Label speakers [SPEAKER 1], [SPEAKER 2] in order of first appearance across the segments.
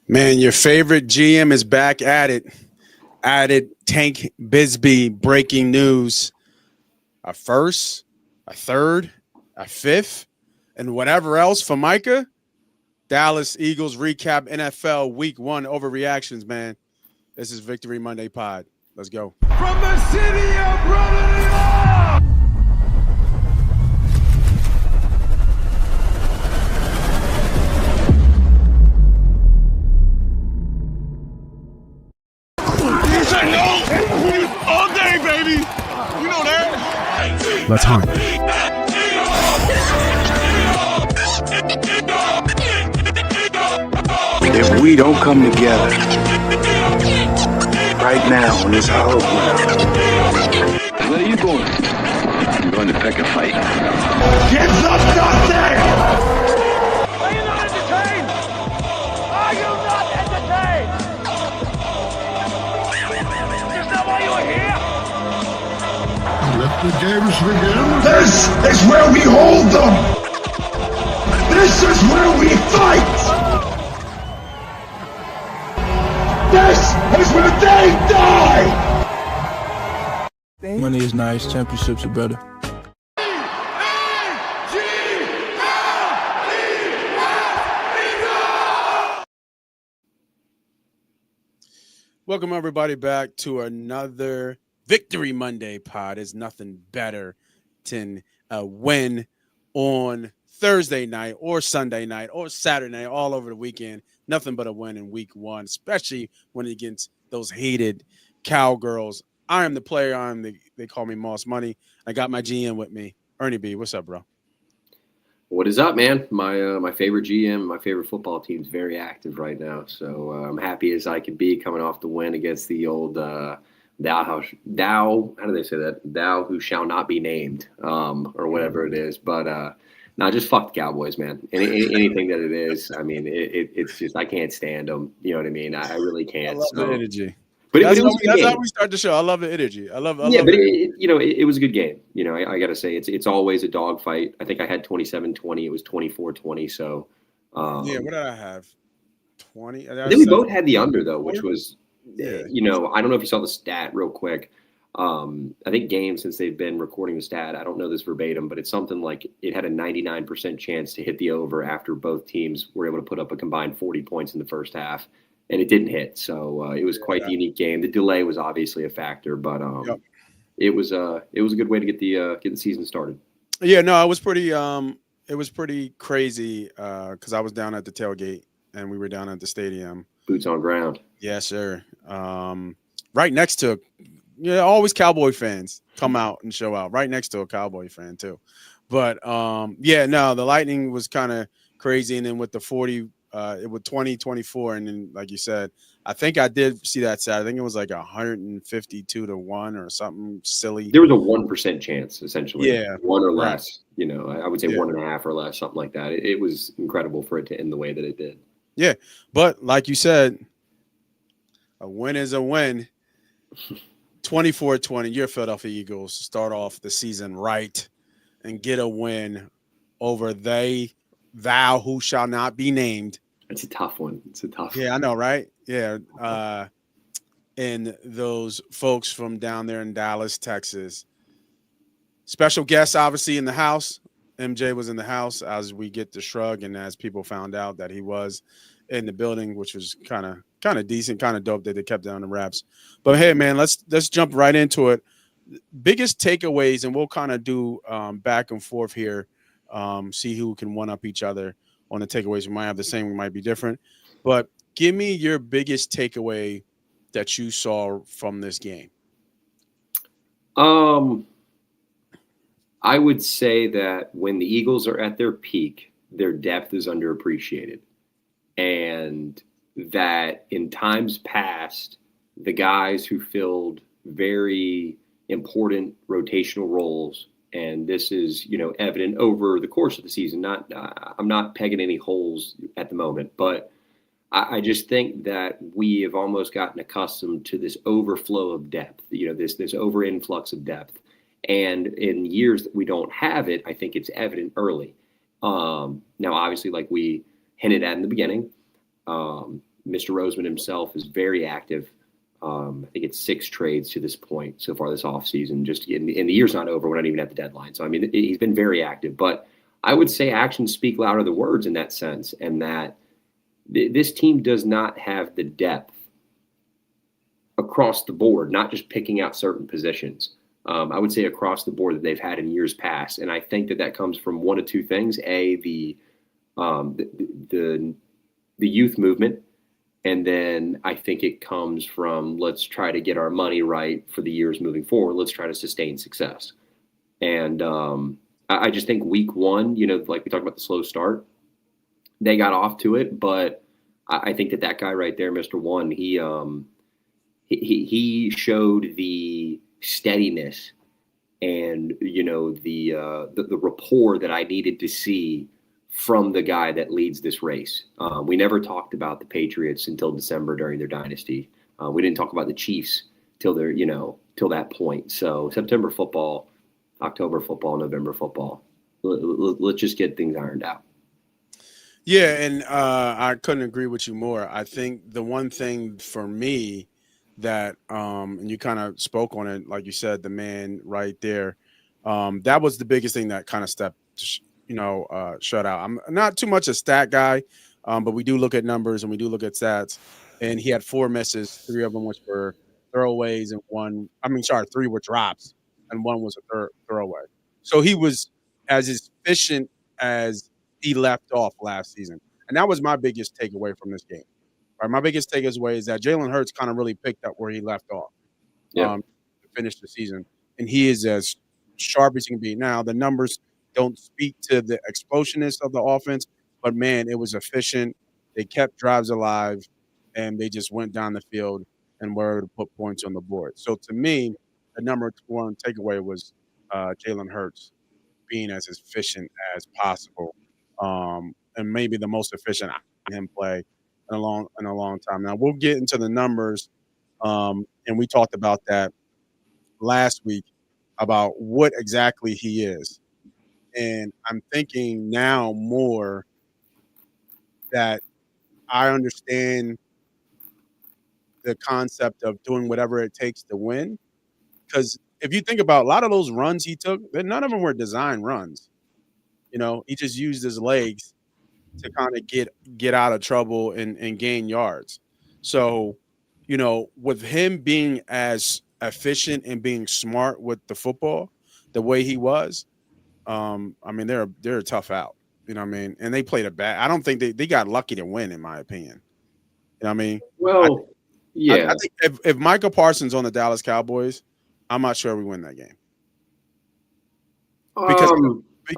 [SPEAKER 1] Man, your favorite GM is back at it. Added Tank Bisbee breaking news. A first, a third, a fifth, and whatever else for Micah. Dallas Eagles recap NFL Week 1 overreactions, man. This is Victory Monday Pod. Let's go.
[SPEAKER 2] From the city of brotherly love. All day, baby. You know that.
[SPEAKER 3] Let's hunt.
[SPEAKER 4] If we don't come together right now on this hollow ground.
[SPEAKER 5] Where are you going? I'm going to pick a fight.
[SPEAKER 2] Get some nothing. Are you not entertained? Are you not entertained? Is that why you're here?
[SPEAKER 3] Let the games begin.
[SPEAKER 2] This is where we hold them. This is where we fight. This is where they die.
[SPEAKER 6] Money is nice, championships are better.
[SPEAKER 1] Welcome, everybody, back to another Victory Monday pod. It's nothing better than a win on Thursday night or Sunday night or Saturday night, all over the weekend. Nothing but a win in week 1, especially when against those hated Cowgirls. I am the player. They call me Moss Money. I got my GM with me, Ernie B. What's up, bro?
[SPEAKER 7] What is up, man? My favorite GM, my favorite football team is very active right now. So I'm happy as I can be coming off the win against the old Dow. How do they say that? Dow who shall not be named, or whatever it is. But just fuck the Cowboys, man. Anything that it is, I mean, it's just I can't stand them. You know what I mean? I really can't.
[SPEAKER 1] I love the energy.
[SPEAKER 7] But
[SPEAKER 1] that's how we start the show. I love the energy. I love
[SPEAKER 7] it was a good game. You know, I got to say, it's always a dogfight. I think I had 27-20. It was 24-20. So,
[SPEAKER 1] what did I have? 20.
[SPEAKER 7] I think we both had the under though, which was, you know, I don't know if you saw the stat real quick. I think Game, since they've been recording the stat, I don't know this verbatim, but it's something like it had a 99% chance to hit the over after both teams were able to put up a combined 40 points in the first half. And it didn't hit, so it was quite a unique game. The delay was obviously a factor, but it was a good way to get the season started.
[SPEAKER 1] Yeah, no, it was pretty crazy because I was down at the tailgate and we were down at the stadium.
[SPEAKER 7] Boots on ground.
[SPEAKER 1] Yes, sir. Right next to, always Cowboy fans come out and show out. Right next to a Cowboy fan too, but the Lightning was kind of crazy, and then with the 40. It was 20-24, and then, like you said, I think I did see that stat. I think it was like 152-1 or something silly.
[SPEAKER 7] There was a 1% chance, essentially.
[SPEAKER 1] Yeah,
[SPEAKER 7] 1 or less. You know, I would say 1.5 or less, something like that. It was incredible for it to end the way that it did.
[SPEAKER 1] Yeah, but like you said, a win is a win. 24-20. Your Philadelphia Eagles start off the season right and get a win over thou who shall not be named.
[SPEAKER 7] It's a tough one.
[SPEAKER 1] Yeah, I know, right? Yeah. And those folks from down there in Dallas, Texas. Special guest, obviously, in the house. MJ was in the house as we get the shrug, and as people found out that he was in the building, which was kind of decent, kind of dope that they kept down the reps. But hey, man, let's jump right into it. Biggest takeaways, and we'll kind of do back and forth here. See who can one up each other on the takeaways. We might have the same, we might be different, but give me your biggest takeaway that you saw from this game.
[SPEAKER 7] I would say that when the Eagles are at their peak, their depth is underappreciated, and that in times past, the guys who filled very important rotational roles. And this is, evident over the course of the season. I'm not pegging any holes at the moment, but I just think that we have almost gotten accustomed to this overflow of depth, this over influx of depth. And in years that we don't have it, I think it's evident early. Now, obviously, like we hinted at in the beginning, Mr. Roseman himself is very active. I think it's 6 trades to this point so far this offseason. Just and the year's not over. We're not even at the deadline. So, I mean, he's been very active. But I would say actions speak louder than words in that sense, and that this team does not have the depth across the board, not just picking out certain positions. I would say across the board that they've had in years past. And I think that comes from one of two things. A, the youth movement. And then I think it comes from, let's try to get our money right for the years moving forward. Let's try to sustain success. And I just think week 1, like we talked about the slow start, they got off to it. But I think that guy right there, Mr. One, he showed the steadiness and, the rapport that I needed to see from the guy that leads this race. We never talked about the Patriots until December during their dynasty. We didn't talk about the Chiefs till that point. So September football, October football, November football. Let's just get things ironed out.
[SPEAKER 1] Yeah, and I couldn't agree with you more. I think the one thing for me that, and you kind of spoke on it, like you said, the man right there, that was the biggest thing that kind of shut out. I'm not too much a stat guy, but we do look at numbers and we do look at stats. And he had 4 misses, 3 of them were throwaways, and 3 were drops, and 1 was a throwaway. So he was as efficient as he left off last season, and that was my biggest takeaway from this game. Right, my biggest takeaway is that Jalen Hurts kind of really picked up where he left off, to finish the season, and he is as sharp as he can be. Now the numbers don't speak to the explosiveness of the offense, but man, it was efficient. They kept drives alive, and they just went down the field and were able to put points on the board. So to me, the number 1 takeaway was Jalen Hurts being as efficient as possible, and maybe the most efficient I've seen him play in a long time. Now we'll get into the numbers, and we talked about that last week about what exactly he is. And I'm thinking now more that I understand the concept of doing whatever it takes to win. Because if you think about a lot of those runs he took, none of them were design runs. He just used his legs to kind of get out of trouble and gain yards. So, with him being as efficient and being smart with the football, the way he was, they're a tough out. You know what I mean? And they played a bad. I don't think they got lucky to win, in my opinion. You know what I mean?
[SPEAKER 7] Well, yeah.
[SPEAKER 1] I think if Micah Parsons on the Dallas Cowboys, I'm not sure we win that game. Because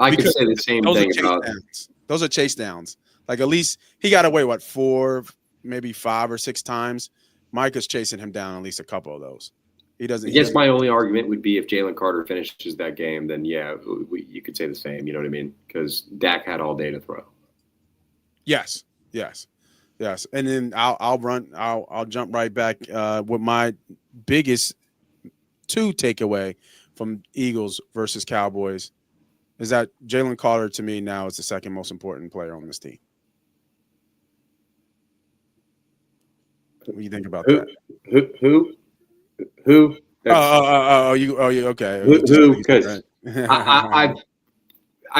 [SPEAKER 7] I could say the same thing about
[SPEAKER 1] those are chase downs. Like at least he got away 4, maybe 5 or 6 times. Micah's chasing him down at least a couple of those. He doesn't.
[SPEAKER 7] I guess my only argument would be if Jalen Carter finishes that game, then you could say the same. You know what I mean? Because Dak had all day to throw.
[SPEAKER 1] Yes. And then I'll jump right back with my biggest 2 takeaway from Eagles versus Cowboys is that Jalen Carter to me now is the second most important player on this team. What do you think about that?
[SPEAKER 7] Who?
[SPEAKER 1] You okay?
[SPEAKER 7] Who? Because I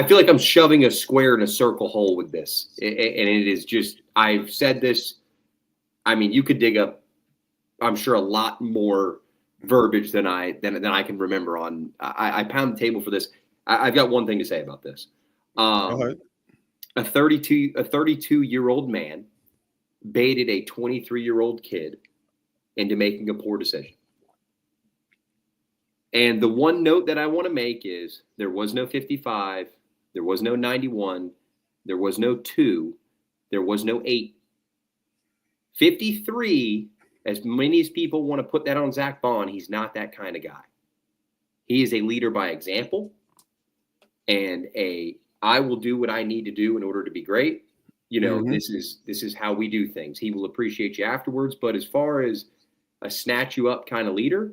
[SPEAKER 7] feel like I'm shoving a square in a circle hole with this, and it is just. I've said this. I mean, you could dig up, I'm sure, a lot more verbiage than I can remember. I pound the table for this. I've got one thing to say about this. A 32-year-old man baited a 23-year-old kid into making a poor decision. And the one note that I want to make is there was no 55, there was no 91, there was no 2, there was no 8. 53, as many as people want to put that on Zach Bond, he's not that kind of guy. He is a leader by example and I will do what I need to do in order to be great. This is how we do things. He will appreciate you afterwards. But as far as a snatch you up kind of leader,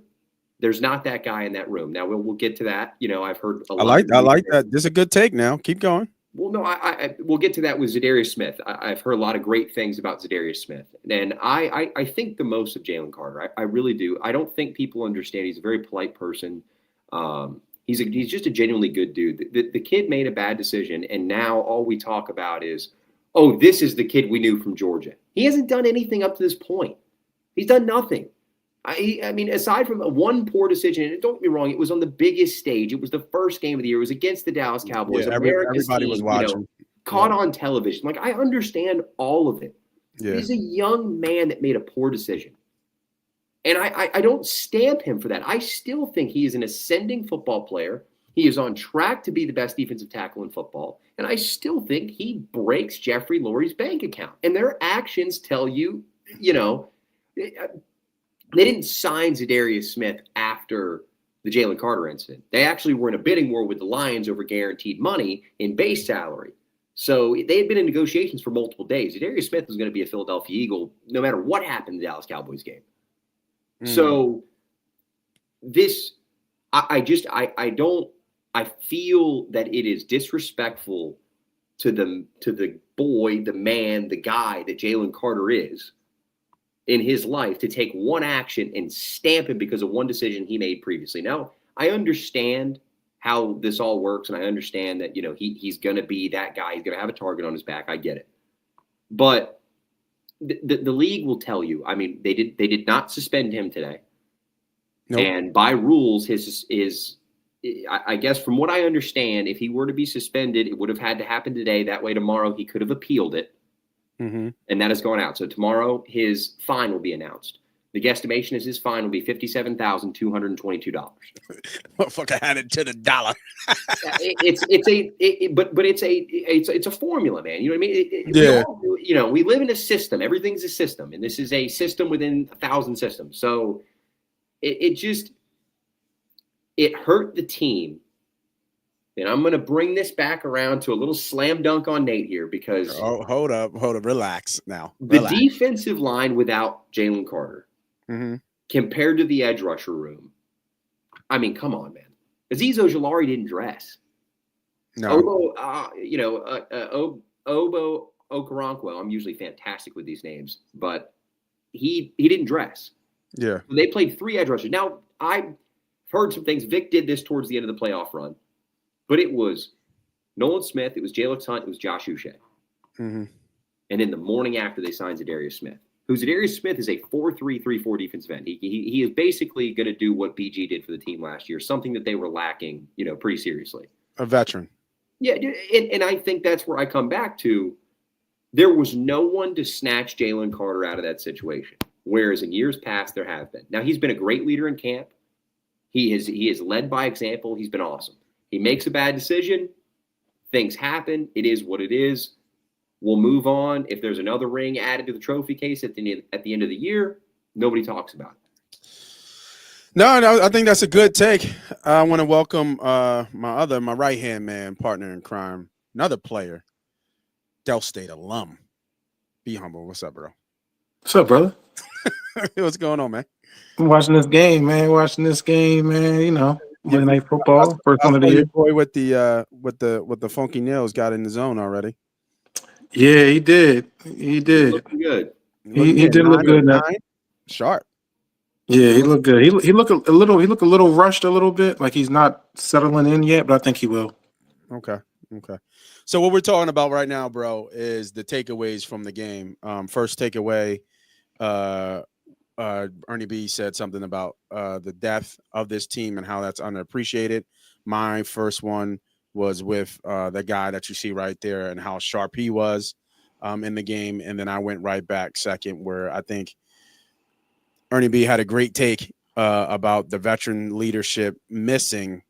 [SPEAKER 7] there's not that guy in that room. Now we'll get to that. I've heard a lot.
[SPEAKER 1] I like that. This is a good take now. Keep going.
[SPEAKER 7] Well, no, we'll get to that with Zadarius Smith. I've heard a lot of great things about Zadarius Smith, and I think the most of Jalen Carter. I really do. I don't think people understand. He's a very polite person. He's just a genuinely good dude. The kid made a bad decision, and now all we talk about is, oh, this is the kid we knew from Georgia. He hasn't done anything up to this point. He's done nothing. I mean, aside from one poor decision, and don't get me wrong, it was on the biggest stage. It was the first game of the year. It was against the Dallas Cowboys.
[SPEAKER 1] Yeah, everybody was watching.
[SPEAKER 7] Caught on television. Like, I understand all of it.
[SPEAKER 1] Yeah.
[SPEAKER 7] He's a young man that made a poor decision. And I don't stamp him for that. I still think he is an ascending football player. He is on track to be the best defensive tackle in football. And I still think he breaks Jeffrey Lurie's bank account. And their actions tell you, they didn't sign Zadarius Smith after the Jalen Carter incident. They actually were in a bidding war with the Lions over guaranteed money in base salary. So they had been in negotiations for multiple days. Zadarius Smith was going to be a Philadelphia Eagle no matter what happened in the Dallas Cowboys game. So this, I feel that it is disrespectful to the boy, the man, the guy that Jalen Carter is in his life to take one action and stamp him because of one decision he made previously. Now, I understand how this all works, and I understand that, he's going to be that guy. He's going to have a target on his back. I get it. But the league will tell you, I mean, they did not suspend him today. Nope. And by rules, I guess from what I understand, if he were to be suspended, it would have had to happen today. That way tomorrow he could have appealed it. Mm-hmm. And that has gone out. So tomorrow his fine will be announced. The guesstimation is his fine will be $57,222.
[SPEAKER 1] Motherfucker had it to the dollar.
[SPEAKER 7] It's a formula, man. You know what I mean? We live in a system. Everything's a system, and this is a system within 1,000 systems. So it hurt the team. And I'm going to bring this back around to a little slam dunk on Nate here because
[SPEAKER 1] hold up, relax now.
[SPEAKER 7] The defensive line without Jalen Carter.
[SPEAKER 1] Mm-hmm.
[SPEAKER 7] Compared to the edge rusher room, I mean, come on, man. Azeez Ojulari didn't dress.
[SPEAKER 1] No.
[SPEAKER 7] Obo Okoronkwo. I'm usually fantastic with these names, but he didn't dress.
[SPEAKER 1] Yeah.
[SPEAKER 7] They played 3 edge rushers. Now, I've heard some things. Vic did this towards the end of the playoff run, but it was Nolan Smith, it was Jalix Hunt, it was Josh Uche.
[SPEAKER 1] Mm-hmm.
[SPEAKER 7] And in the morning after they signed Zadarius Smith. Zadarius Smith is a 4-3-3-4 defensive end. He is basically going to do what BG did for the team last year, something that they were lacking, pretty seriously.
[SPEAKER 1] A veteran.
[SPEAKER 7] Yeah, and I think that's where I come back to. There was no one to snatch Jalen Carter out of that situation, whereas in years past there have been. Now, he's been a great leader in camp. He has led by example. He's been awesome. He makes a bad decision. Things happen. It is what it is. We'll move on. If there's another ring added to the trophy case at the end of the year, nobody talks about it.
[SPEAKER 1] No, I think that's a good take. I want to welcome my right-hand man, partner in crime, another player, Del State alum. Be humble. What's up, bro?
[SPEAKER 8] What's up, brother?
[SPEAKER 1] What's going on, man?
[SPEAKER 8] I'm watching this game, man. Monday Night Football, first one of the year.
[SPEAKER 1] Boy with the funky nails got in the zone already.
[SPEAKER 8] Yeah, he did.
[SPEAKER 7] Looking good.
[SPEAKER 8] He did look good.
[SPEAKER 1] Sharp.
[SPEAKER 8] Yeah, he looked good. He looked a little rushed a little bit, like he's not settling in yet, but I think he will.
[SPEAKER 1] Okay. So what we're talking about right now, bro, is the takeaways from the game. First takeaway, Ernie B said something about the depth of this team and how that's underappreciated. My first one was with the guy that you see right there and how sharp he was in the game. And then I went right back second, where I think Ernie B had a great take about the veteran leadership missing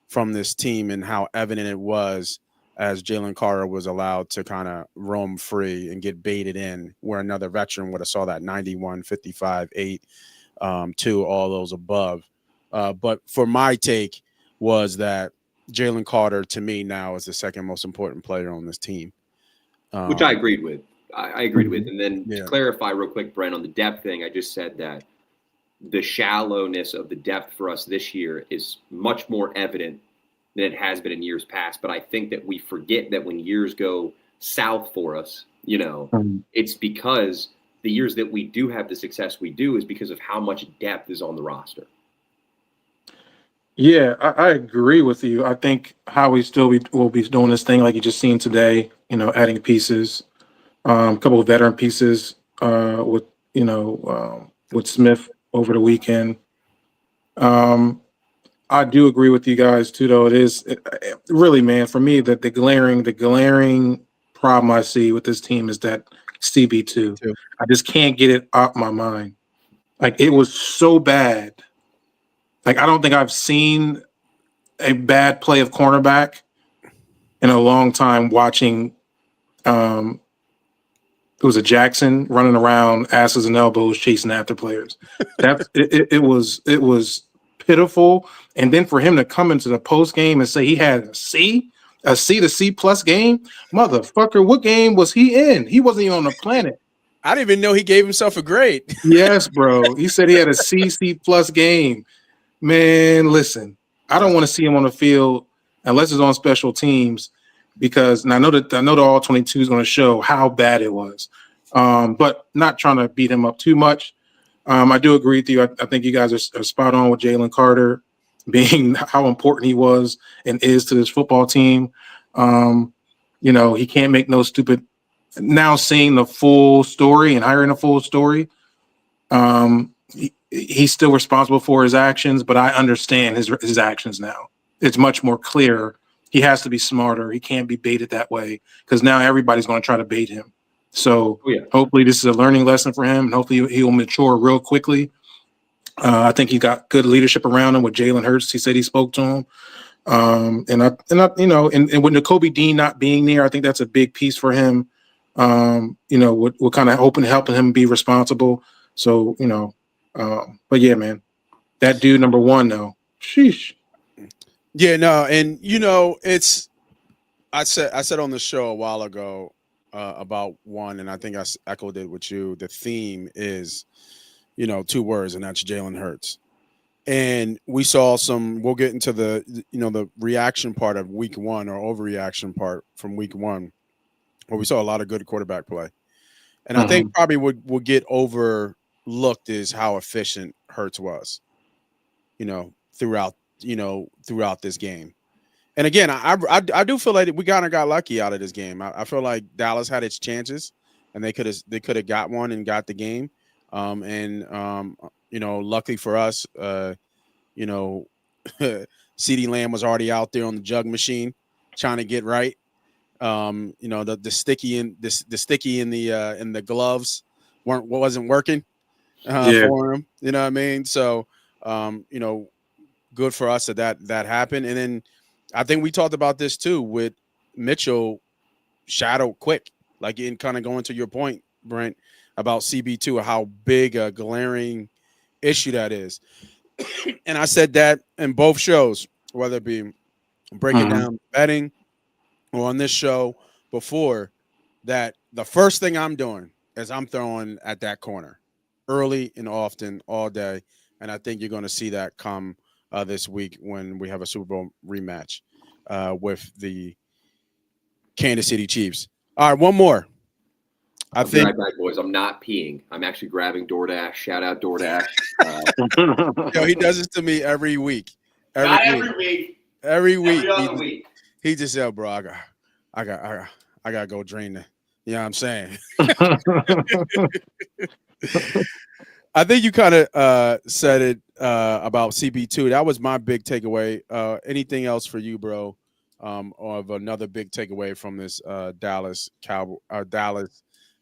[SPEAKER 1] from this team and how evident it was as Jalen Carter was allowed to kind of roam free and get baited in, where another veteran would have saw that 91, 55, 8, 2, all those above. But for my take was that Jalen Carter, to me, now is the second most important player on this team.
[SPEAKER 7] Which I agreed with. I agreed with. And then to clarify real quick, Brent, on the depth thing, I just said that the shallowness of the depth for us this year is much more evident than it has been in years past. But I think that we forget that when years go south for us, it's because the years that we do have the success we do is because of how much depth is on the roster.
[SPEAKER 8] Yeah, I agree with you. I think Howie will be doing this thing like you just seen today, adding pieces, a couple of veteran pieces with Smith over the weekend. I do agree with you guys too, though. Really, man, for me, the glaring problem I see with this team is that CB2. I just can't get it out my mind. Like, it was so bad. Like, I don't think I've seen a bad play of cornerback in a long time watching it was a Jackson running around asses and elbows chasing after players. It was pitiful. And then for him to come into the post game and say he had a C to C plus game, motherfucker, what game was he in? He wasn't even on the planet.
[SPEAKER 1] I didn't even know he gave himself a grade.
[SPEAKER 8] Yes, bro. He said he had a C plus game. Man, listen, I don't want to see him on the field unless it's on special teams, because I know the all 22 is going to show how bad it was. But not trying to beat him up too much. I do agree with you. I think you guys are spot on with Jalen Carter being how important he was and is to this football team. He can't make no stupid. Now seeing the full story and hearing the full story, he's still responsible for his actions, but I understand his actions now. It's much more clear. He has to be smarter. He can't be baited that way, because now everybody's going to try to bait him. So Hopefully this is a learning lesson for him, and hopefully he'll mature real quickly. I think he got good leadership around him with Jalen Hurts. He said he spoke to him. And with Nakobe Dean not being there, I think that's a big piece for him. We're kind of helping him be responsible. So, but yeah, man, that dude number one though, sheesh.
[SPEAKER 1] Yeah, no, and I said on the show a while ago about one, and I think I echoed it with you. The theme is, 2 words, and that's Jalen Hurts. And we saw we'll get into the reaction part of week 1, or overreaction part from week 1, where we saw a lot of good quarterback play. And I think probably would get overlooked is how efficient Hurts was, throughout this game. And again, I do feel like we kind of got lucky out of this game. I feel like Dallas had its chances, and they could have got one and got the game. Luckily for us, CeeDee Lamb was already out there on the jug machine trying to get right. The sticky in the gloves wasn't working for him. You know what I mean? So good for us that happened. And then I think we talked about this too with Mitchell shadowed quick, like in kind of going to your point, Brent, about CB2, how big a glaring issue that is. And I said that in both shows, whether it be breaking down betting or on this show before, that the first thing I'm doing is I'm throwing at that corner early and often all day. And I think you're going to see that come this week when we have a Super Bowl rematch with the Kansas City Chiefs. All right, one more.
[SPEAKER 7] I'll be right back, boys. I'm not peeing. I'm actually grabbing DoorDash. Shout out DoorDash.
[SPEAKER 1] He does this to me every week.
[SPEAKER 7] Every week. Every other week.
[SPEAKER 1] He just said, "Bro, I gotta go drain the." You know what I'm saying? I think you kind of said it about CB2. That was my big takeaway. Anything else for you, bro? Of another big takeaway from this Dallas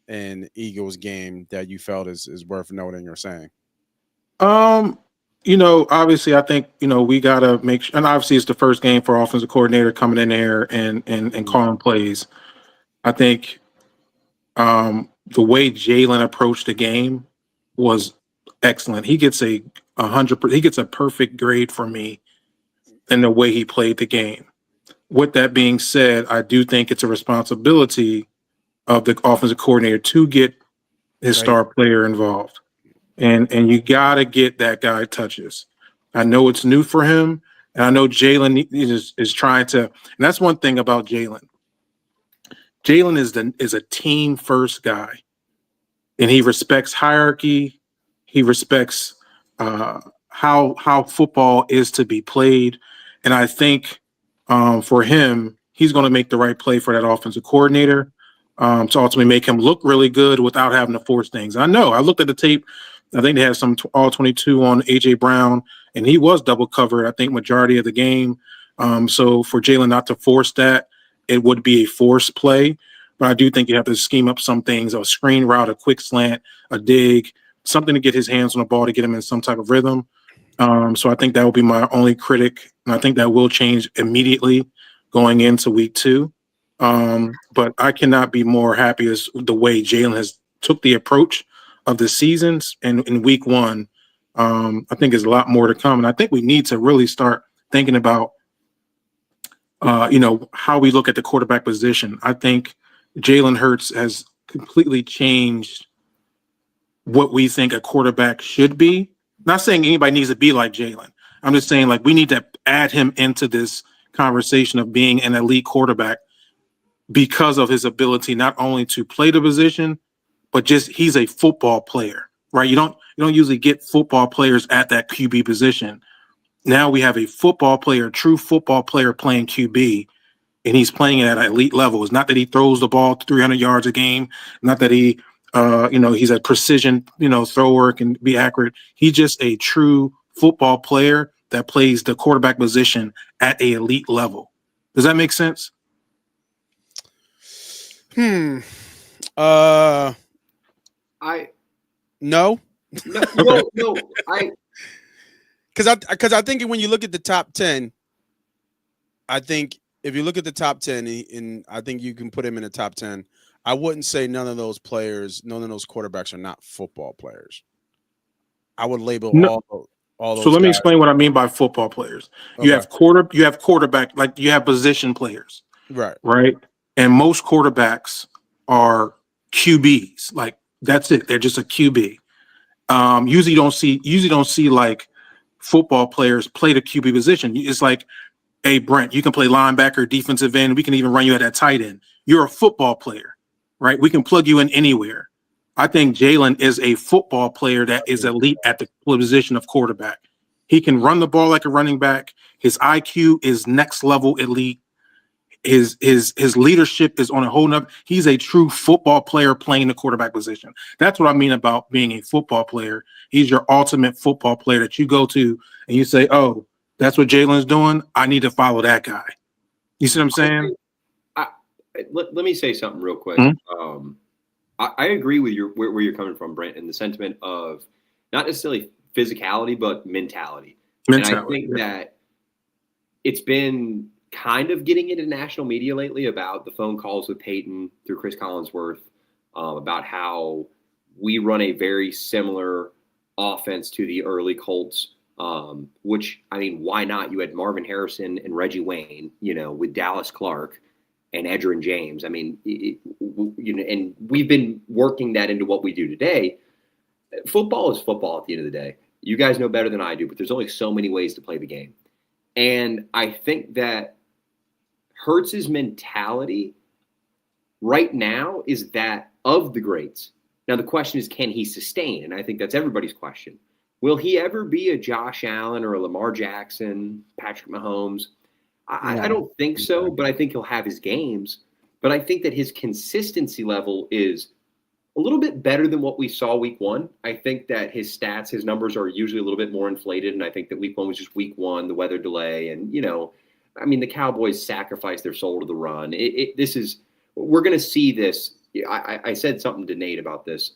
[SPEAKER 1] and Eagles game that you felt is worth noting or saying?
[SPEAKER 8] Obviously I think, we gotta make sure, and obviously it's the first game for offensive coordinator coming in there and calling plays. I think the way Jalen approached the game was excellent. He gets he gets a perfect grade from me in the way he played the game. With that being said, I do think it's a responsibility of the offensive coordinator to get his star player involved. And you got to get that guy touches. I know it's new for him, And I know Jalen is trying to, and that's one thing about Jalen. Jalen is a team first guy, and he respects hierarchy. He respects how football is to be played, and I think for him, he's going to make the right play for that offensive coordinator to ultimately make him look really good without having to force things. I know. I looked at the tape. I think they had some all 22 on AJ Brown, and he was double covered, I think, majority of the game. So for Jalen not to force that, it would be a forced play. But I do think you have to scheme up some things, a screen route, a quick slant, a dig, something to get his hands on the ball to get him in some type of rhythm. So I think that will be my only critic. And I think that will change immediately going into week 2. But I cannot be more happy as the way Jalen has took the approach of the seasons. And in week 1, I think there's a lot more to come. And I think we need to really start thinking about, how we look at the quarterback position. I think Jalen Hurts has completely changed what we think a quarterback should be. Not saying anybody needs to be like Jalen. I'm just saying, like, we need to add him into this conversation of being an elite quarterback because of his ability not only to play the position, but just he's a football player, right? You don't usually get football players at that QB position. Now we have a football player, true football player playing QB, and he's playing it at an elite level. It's not that he throws the ball 300 yards a game, not that he, he's a precision, thrower, can be accurate. He's just a true football player that plays the quarterback position at an elite level. Does that make sense?
[SPEAKER 1] No.
[SPEAKER 7] No.
[SPEAKER 1] Because I think when you look at the top 10, I think if you look at the top 10, and I think you can put him in the top 10, I wouldn't say none of those quarterbacks are not football players. I would label all those.
[SPEAKER 8] So let me
[SPEAKER 1] guys.
[SPEAKER 8] explain what I mean by football players.
[SPEAKER 1] Okay.
[SPEAKER 8] You have quarterback, like you have position players. Right. And most quarterbacks are QBs. Like, that's it. They're just a QB. Usually don't see like football players play the QB position. It's like, hey, Brent, you can play linebacker, defensive end. We can even run you at that tight end. You're a football player, right? We can plug you in anywhere. I think Jalen is a football player that is elite at the position of quarterback. He can run the ball like a running back. His IQ is next level elite. His leadership is on a whole nother. He's a true football player playing the quarterback position. That's what I mean about being a football player. He's your ultimate football player that you go to and you say, oh, that's what Jalen's doing. I need to follow that guy. You see what I'm saying?
[SPEAKER 7] Let me say something real quick.
[SPEAKER 8] Mm-hmm.
[SPEAKER 7] I agree with where you're coming from, Brent, in the sentiment of not necessarily physicality, but mentality. And I think that it's been kind of getting into national media lately about the phone calls with Peyton through Chris Collinsworth, about how we run a very similar offense to the early Colts, which, I mean, why not? You had Marvin Harrison and Reggie Wayne, with Dallas Clark and Edgerrin James. I mean, and we've been working that into what we do today. Football is football at the end of the day. You guys know better than I do, but there's only so many ways to play the game. And I think that Hurts's mentality right now is that of the greats. Now, the question is, can he sustain? And I think that's everybody's question. Will he ever be a Josh Allen or a Lamar Jackson, Patrick Mahomes? I don't think so, but I think he'll have his games. But I think that his consistency level is a little bit better than what we saw week 1. I think that his stats, his numbers are usually a little bit more inflated. And I think that week 1 was just week 1, the weather delay. And, the Cowboys sacrificed their soul to the run. We're going to see this. I said something to Nate about this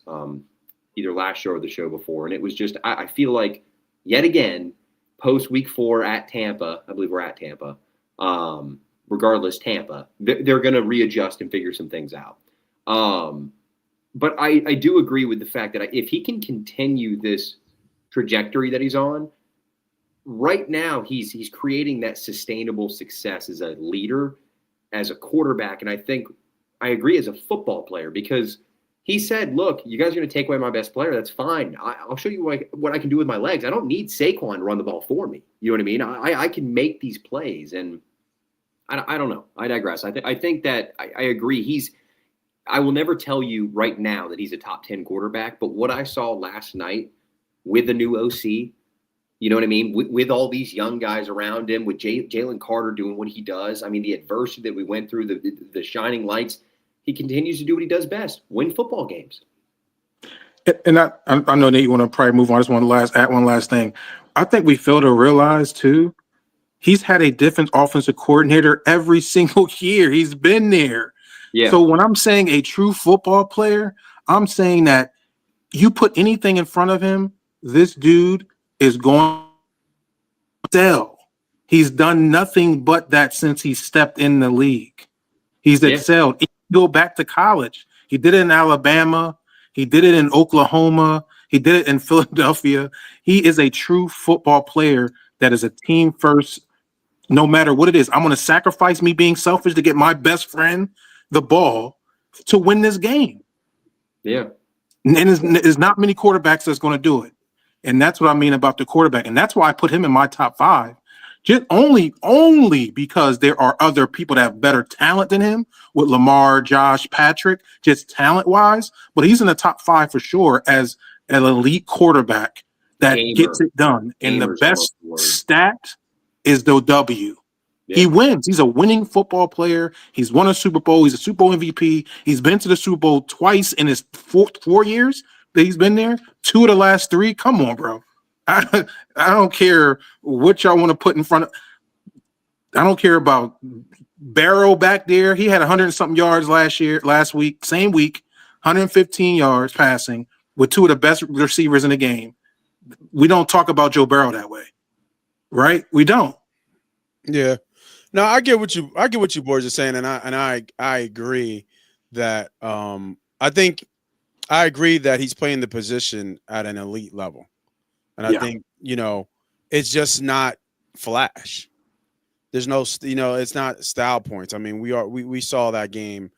[SPEAKER 7] either last show or the show before. And it was just, I feel like yet again, post week 4 at Tampa, I believe we're at Tampa. Regardless, Tampa, they're going to readjust and figure some things out. But I do agree with the fact that if he can continue this trajectory that he's on, right now he's creating that sustainable success as a leader, as a quarterback. And I think I agree as a football player, because He said, look, you guys are going to take away my best player. That's fine. I'll show you what I can do with my legs. I don't need Saquon to run the ball for me. You know what I mean? I can make these plays. And I don't know. I digress. I think that I agree. I will never tell you right now that he's a top 10 quarterback. But what I saw last night with the new OC, you know what I mean? With all these young guys around him, with Jalen Carter doing what he does. I mean, the adversity that we went through, the shining lights. He continues to do what he does best: win football games.
[SPEAKER 8] And I know that you want to probably move on. I just want to add one last thing. I think we fail to realize too, he's had a different offensive coordinator every single year. He's been there.
[SPEAKER 7] Yeah.
[SPEAKER 8] So when I'm saying a true football player, I'm saying that you put anything in front of him, this dude is going to sell. He's done nothing but that since he stepped in the league. He's excelled. Go back to college. He did it in Alabama. He did it in Oklahoma. He did it in Philadelphia. He is a true football player that is a team first, no matter what it is. I'm going to sacrifice me being selfish to get my best friend the ball to win this game.
[SPEAKER 7] Yeah.
[SPEAKER 8] And there's not many quarterbacks that's going to do it. And that's what I mean about the quarterback. And that's why I put him in my top 5. Just only because there are other people that have better talent than him with Lamar, Josh, Patrick, just talent-wise. But he's in the top 5 for sure as an elite quarterback that gets it done. And the best stat is the W. Yeah. He wins. He's a winning football player. He's won a Super Bowl. He's a Super Bowl MVP. He's been to the Super Bowl twice in his 4 years that he's been there. 2 of the last 3. Come on, bro. I don't care what y'all want to put in front of. I don't care about Barrow back there. He had 100 and something yards last week, same week, 115 yards passing with 2 of the best receivers in the game. We don't talk about Joe Barrow that way, right? We don't.
[SPEAKER 1] Yeah. No, I get what you boys are saying, and I agree that I think I agree that he's playing the position at an elite level. And I think, it's just not flash. There's no, it's not style points. I mean, we saw that game,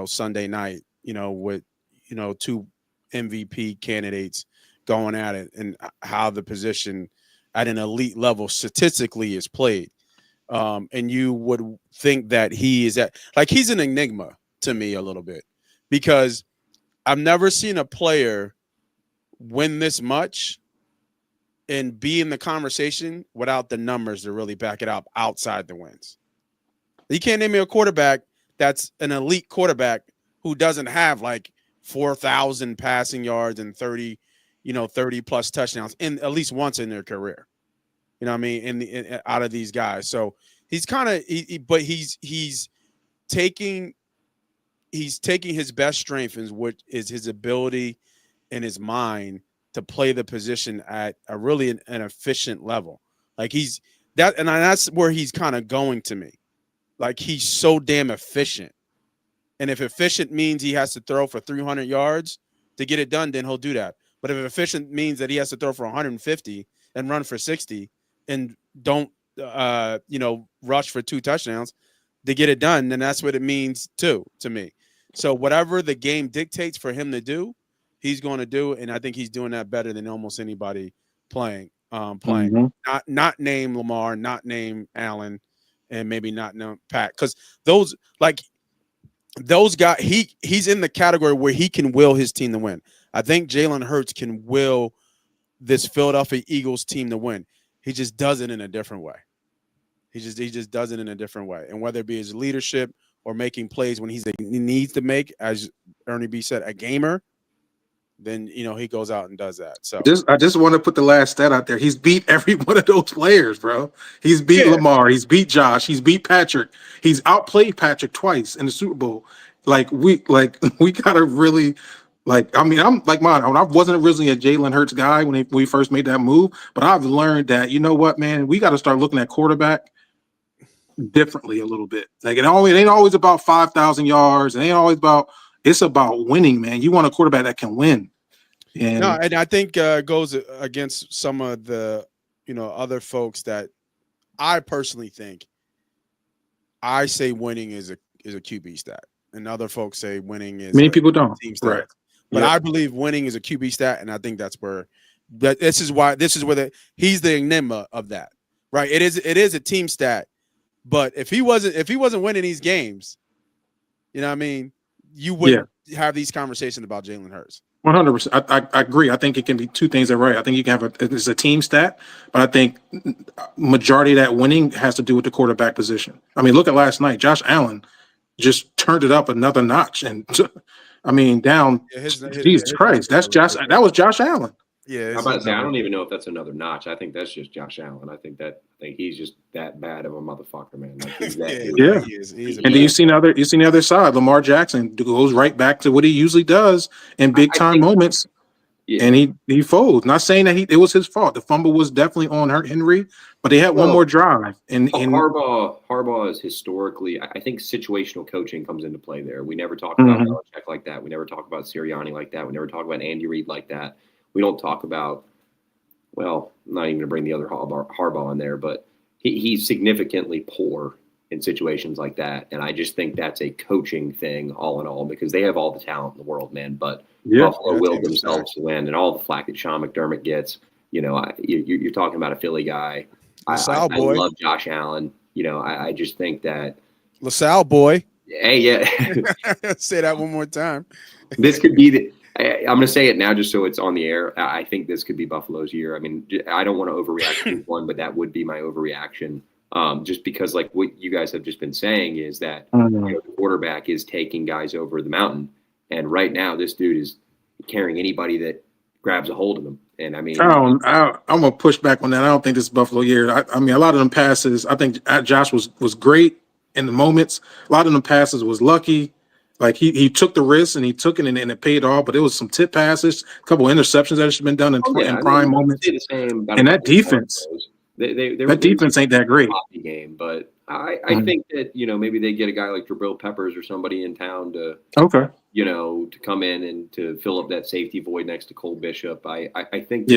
[SPEAKER 1] Sunday night, with, 2 MVP candidates going at it and how the position at an elite level statistically is played. And you would think that he's an enigma to me a little bit, because I've never seen a player win this much and be in the conversation without the numbers to really back it up outside the wins. You can't name me a quarterback that's an elite quarterback who doesn't have like 4,000 passing yards and 30 plus touchdowns in at least once in their career. You know what I mean? Out of these guys. So he's kind of, but he's taking his best strength, which is his ability and his mind to play the position at a really an efficient level. Like that's where he's kind of going to me. Like he's so damn efficient. And if efficient means he has to throw for 300 yards to get it done, then he'll do that. But if efficient means that he has to throw for 150 and run for 60 and don't, rush for 2 touchdowns to get it done, then that's what it means too, to me. So whatever the game dictates for him to do, he's going to do, and I think he's doing that better than almost anybody playing.
[SPEAKER 8] Mm-hmm.
[SPEAKER 1] Not name Lamar, not name Allen, and maybe not name Pat, because those guys, he's in the category where he can will his team to win. I think Jalen Hurts can will this Philadelphia Eagles team to win. He just does it in a different way. He just does it in a different way, and whether it be his leadership or making plays when he needs to make, as Ernie B said, a gamer, then he goes out and does that. So
[SPEAKER 8] I just want to put the last stat out there. He's beat every one of those players, bro. He's beat Lamar. He's beat Josh. He's beat Patrick. He's outplayed Patrick twice in the Super Bowl. We gotta really I'm like mine. I wasn't originally a Jalen Hurts guy when we first made that move, but I've learned that we got to start looking at quarterback differently a little bit. Like it ain't always about 5,000 yards. It's about winning, man. You want a quarterback that can win. And
[SPEAKER 1] I think goes against some of the other folks that I personally think. I say winning is a QB stat. and other folks say winning is
[SPEAKER 8] Many
[SPEAKER 1] a
[SPEAKER 8] people don't.
[SPEAKER 1] team stat.
[SPEAKER 8] Right.
[SPEAKER 1] But
[SPEAKER 8] Yep.
[SPEAKER 1] I believe winning is a QB stat, and I think that's where this is where he's the enigma of that. Right. It is a team stat, but if he wasn't winning these games, you know what I mean, you wouldn't have these conversations about Jalen Hurts.
[SPEAKER 8] 100%. I agree. I think it can be two things that right. I think you can have it's a team stat, but I think majority of that winning has to do with the quarterback position. I mean, look at last night. Josh Allen just turned it up another notch, and I mean, down. Jesus Christ, that's Josh. That was Josh Allen.
[SPEAKER 1] Yeah,
[SPEAKER 7] I'm about to say I don't even know if that's another notch. I think that's just Josh Allen. I think he's just that bad of a motherfucker, man. Like he's that dude.
[SPEAKER 8] Yeah.
[SPEAKER 1] He's
[SPEAKER 8] And then you see the other side. Lamar Jackson goes right back to what he usually does in big time moments, and he folds. Not saying that it was his fault. The fumble was definitely on Henry, but they had one more drive. And
[SPEAKER 7] Harbaugh is historically, I think situational coaching comes into play there. We never talk about Belichick like that. We never talk about Sirianni like that. We never talk about Andy Reid like that. We don't talk about, well, I'm not even going to bring the other Harbaugh in there, but he's significantly poor in situations like that. And I just think that's a coaching thing all in all, because they have all the talent in the world, man. But Buffalo willed themselves to win, and all the flack that Sean McDermott gets. You know, you're talking about a Philly guy. I love Josh Allen. You know, I just think that
[SPEAKER 1] LaSalle boy.
[SPEAKER 7] Hey, yeah.
[SPEAKER 1] Say that one more time.
[SPEAKER 7] This could be I'm going to say it now just so it's on the air. I think this could be Buffalo's year. I mean, I don't want to overreact to one, but that would be my overreaction. Just because, like what you guys have just been saying, is that the quarterback is taking guys over the mountain, and right now this dude is carrying anybody that grabs a hold of him. And I mean,
[SPEAKER 8] I'm gonna push back on that. I don't think this is Buffalo year. I mean, a lot of them passes. I think Josh was great in the moments. A lot of them passes was lucky. Like he took the risk and he took it and it paid off. But it was some tip passes, a couple of interceptions that should have been done in prime moments.
[SPEAKER 7] The same
[SPEAKER 8] and that defense, that defense ain't that great.
[SPEAKER 7] Game, but I think that maybe they get a guy like Jabril Peppers or somebody in town to to come in and to fill up that safety void next to Cole Bishop. I think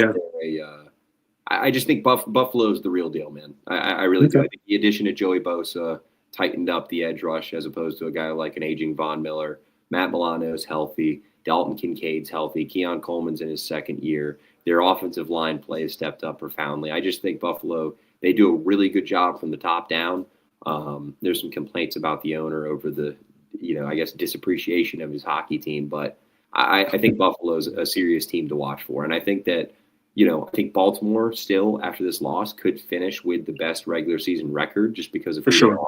[SPEAKER 7] I just think Buffalo's the real deal, man. I really do. I think the addition of Joey Bosa tightened up the edge rush as opposed to a guy like an aging Von Miller. Matt Milano's healthy. Dalton Kincaid's healthy. Keon Coleman's in his second year. Their offensive line play has stepped up profoundly. I just think Buffalo, they do a really good job from the top down. There's some complaints about the owner over the, I guess, disappreciation of his hockey team. But I think Buffalo's a serious team to watch for. And I think that, I think Baltimore still, after this loss, could finish with the best regular season record just because of who they are.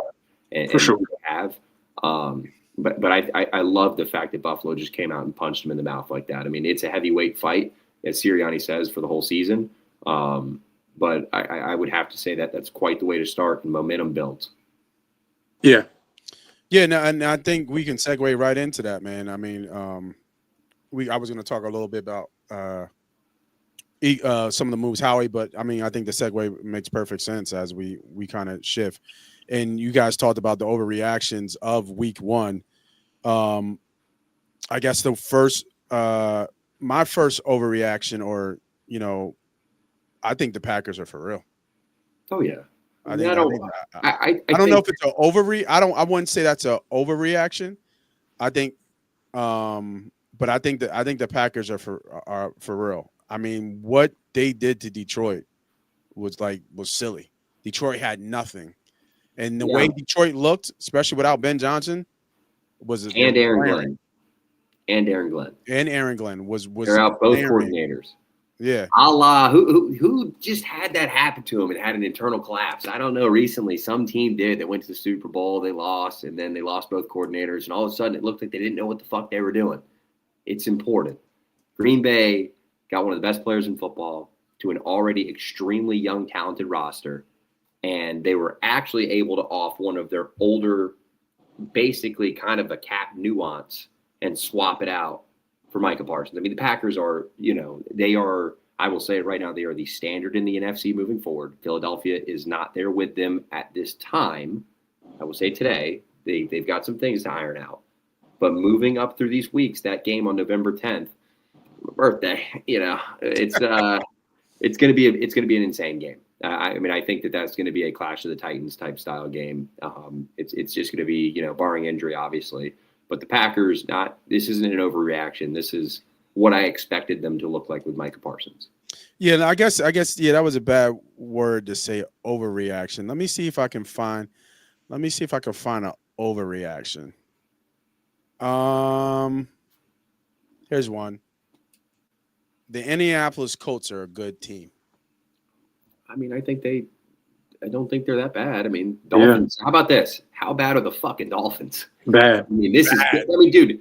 [SPEAKER 7] And who they have. But I love the fact that Buffalo just came out and punched him in the mouth like that. I mean, it's a heavyweight fight, as Sirianni says, for the whole season. But I would have to say that that's quite the way to start, and momentum builds.
[SPEAKER 8] Yeah.
[SPEAKER 1] Yeah, no, and I think we can segue right into that, man. I mean, I was going to talk a little bit about some of the moves, Howie, but I mean, I think the segue makes perfect sense as we kind of shift. And you guys talked about the overreactions of week one. I guess the first, my first overreaction, or, I think the Packers are for real.
[SPEAKER 7] Oh yeah.
[SPEAKER 1] I don't know if it's an I wouldn't say that's an overreaction. I think, but I think the Packers are for real. I mean, what they did to Detroit was silly. Detroit had nothing. And the way Detroit looked, especially without Ben Johnson, was
[SPEAKER 7] Aaron Glenn was
[SPEAKER 1] they're
[SPEAKER 7] out both coordinators.
[SPEAKER 1] Yeah.
[SPEAKER 7] Allah, who just had that happen to him and had an internal collapse? I don't know. Recently, some team did that went to the Super Bowl. They lost, and then they lost both coordinators, and all of a sudden it looked like they didn't know what the fuck they were doing. It's important. Green Bay got one of the best players in football to an already extremely young, talented roster. And they were actually able to off one of their older, basically kind of a cap nuance, and swap it out for Micah Parsons. I mean, the Packers are, they are, I will say it right now, they are the standard in the NFC moving forward. Philadelphia is not there with them at this time. I will say today, they've got some things to iron out. But moving up through these weeks, that game on November 10th, my birthday, it's going to be an insane game. I mean, I think that's going to be a Clash of the Titans type style game. It's just going to be, barring injury, obviously, But the Packers, this isn't an overreaction. This is what I expected them to look like with Micah Parsons.
[SPEAKER 1] Yeah, and I guess that was a bad word to say, overreaction. Let me see if I can find an overreaction. Here's one. The Indianapolis Colts are a good team.
[SPEAKER 7] I mean, I don't think they're that bad. I mean, Dolphins. Yeah. How about this? How bad are the fucking Dolphins?
[SPEAKER 8] Bad.
[SPEAKER 7] I mean, dude,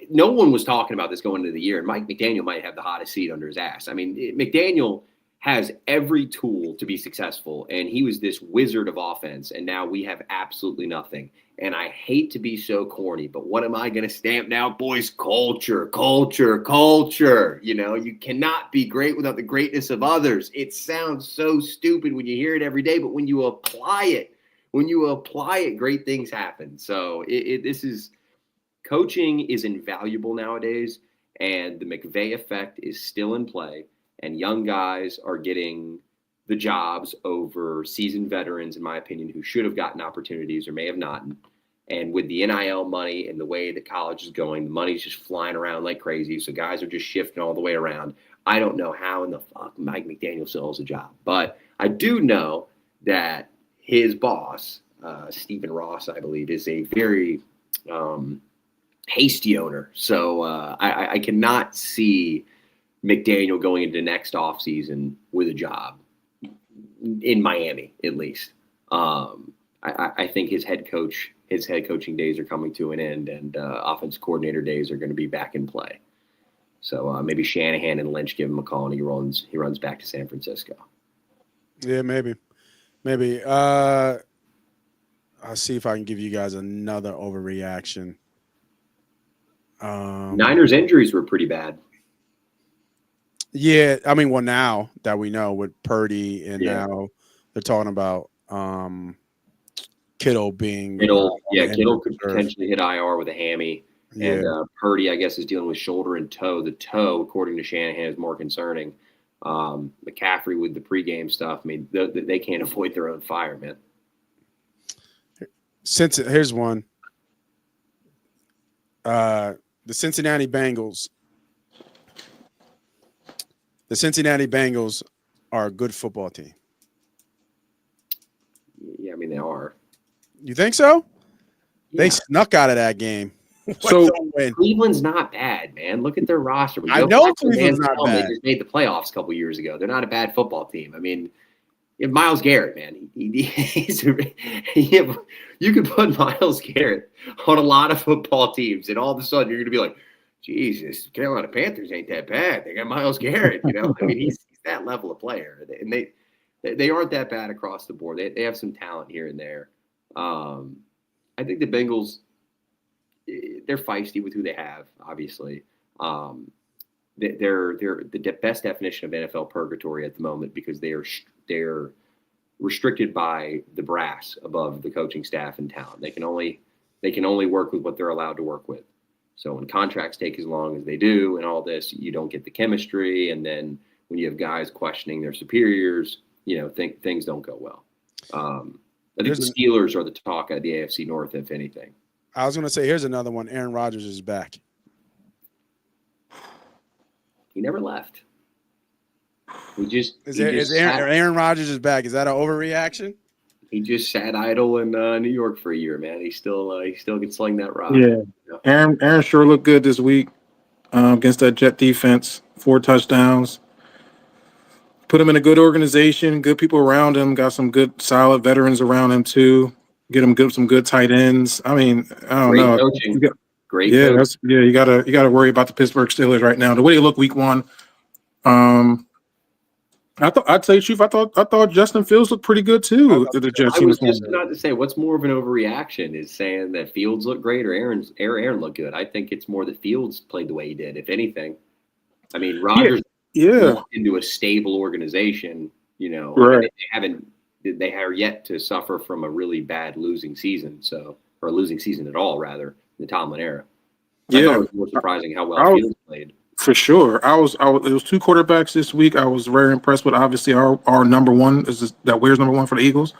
[SPEAKER 7] no one was talking about this going into the year, and Mike McDaniel might have the hottest seat under his ass. I mean, McDaniel has every tool to be successful, and he was this wizard of offense, and now we have absolutely nothing. And I hate to be so corny, but what am I going to stamp now, boys? Culture, culture, culture. You know, you cannot be great without the greatness of others. It sounds so stupid when you hear it every day, but when you apply it, great things happen. So coaching is invaluable nowadays, and the McVay effect is still in play, and young guys are getting the jobs over seasoned veterans, in my opinion, who should have gotten opportunities or may have not. And with the NIL money and the way that college is going, the money's just flying around like crazy. So guys are just shifting all the way around. I don't know how in the fuck Mike McDaniel still has a job, but I do know that his boss, Stephen Ross, I believe, is a very hasty owner. So I cannot see McDaniel going into next offseason with a job in Miami, at least. I think his head coaching days are coming to an end, and offense coordinator days are going to be back in play. So maybe Shanahan and Lynch give him a call, and he runs back to San Francisco.
[SPEAKER 1] Yeah, maybe. I'll see if I can give you guys another overreaction.
[SPEAKER 7] Niners injuries were pretty bad.
[SPEAKER 1] Yeah, I mean, well, now that we know with Purdy, and now they're talking about Kittle being
[SPEAKER 7] Kittle could potentially hit IR with a hammy, and Purdy, I guess, is dealing with shoulder and toe. The toe, according to Shanahan, is more concerning. McCaffrey with the pregame stuff. I mean, they can't avoid their own fire, man.
[SPEAKER 1] Here's one. The Cincinnati Bengals. The Cincinnati Bengals are a good football team.
[SPEAKER 7] Yeah, I mean, they are.
[SPEAKER 1] You think so?
[SPEAKER 7] Yeah.
[SPEAKER 1] They snuck out of that game.
[SPEAKER 7] So Cleveland's not bad, man. Look at their roster.
[SPEAKER 1] I know Cleveland's not bad.
[SPEAKER 7] They just made the playoffs a couple years ago. They're not a bad football team. I mean, Myles Garrett, man. You could put Myles Garrett on a lot of football teams, and all of a sudden you're going to be like, Jesus, Carolina Panthers ain't that bad. They got Myles Garrett, you know. I mean, he's that level of player, and they aren't that bad across the board. They have some talent here and there. I think the Bengals, they're feisty with who they have. Obviously, they're the best definition of NFL purgatory at the moment because they're restricted by the brass above the coaching staff and talent. They can only work with what they're allowed to work with. So when contracts take as long as they do and all this, you don't get the chemistry. And then when you have guys questioning their superiors, you know, things don't go well. I think the Steelers are the talk of the AFC North, if anything.
[SPEAKER 1] I was going to say, here's another one. Aaron Rodgers is back.
[SPEAKER 7] He never left.
[SPEAKER 1] Aaron Rodgers is back. Is that an overreaction?
[SPEAKER 7] He just sat idle in New York for a year, man. He still can sling that rock.
[SPEAKER 8] Yeah,
[SPEAKER 7] you know?
[SPEAKER 8] Aaron sure looked good this week against that Jet defense. 4 touchdowns. Put him in a good organization, good people around him. Got some good, solid veterans around him too. Get him some good tight ends. I mean, I don't know.
[SPEAKER 7] Coaching. Great.
[SPEAKER 8] Yeah,
[SPEAKER 7] coaching.
[SPEAKER 8] you gotta worry about the Pittsburgh Steelers right now. The way they look week 1. I'd say, Chief, I thought Justin Fields looked pretty good too.
[SPEAKER 7] I was just about to say, what's more of an overreaction is saying that Fields looked great or Aaron looked good. I think it's more that Fields played the way he did, if anything. I mean, Rodgers walked into a stable organization, you know.
[SPEAKER 8] Right.
[SPEAKER 7] They are yet to suffer from a really bad losing season, or a losing season at all, rather, in the Tomlin era. I thought it was more surprising how well Fields played.
[SPEAKER 8] For sure. It was 2 quarterbacks this week. I was very impressed with, obviously, our number one that wears number 1 for the Eagles.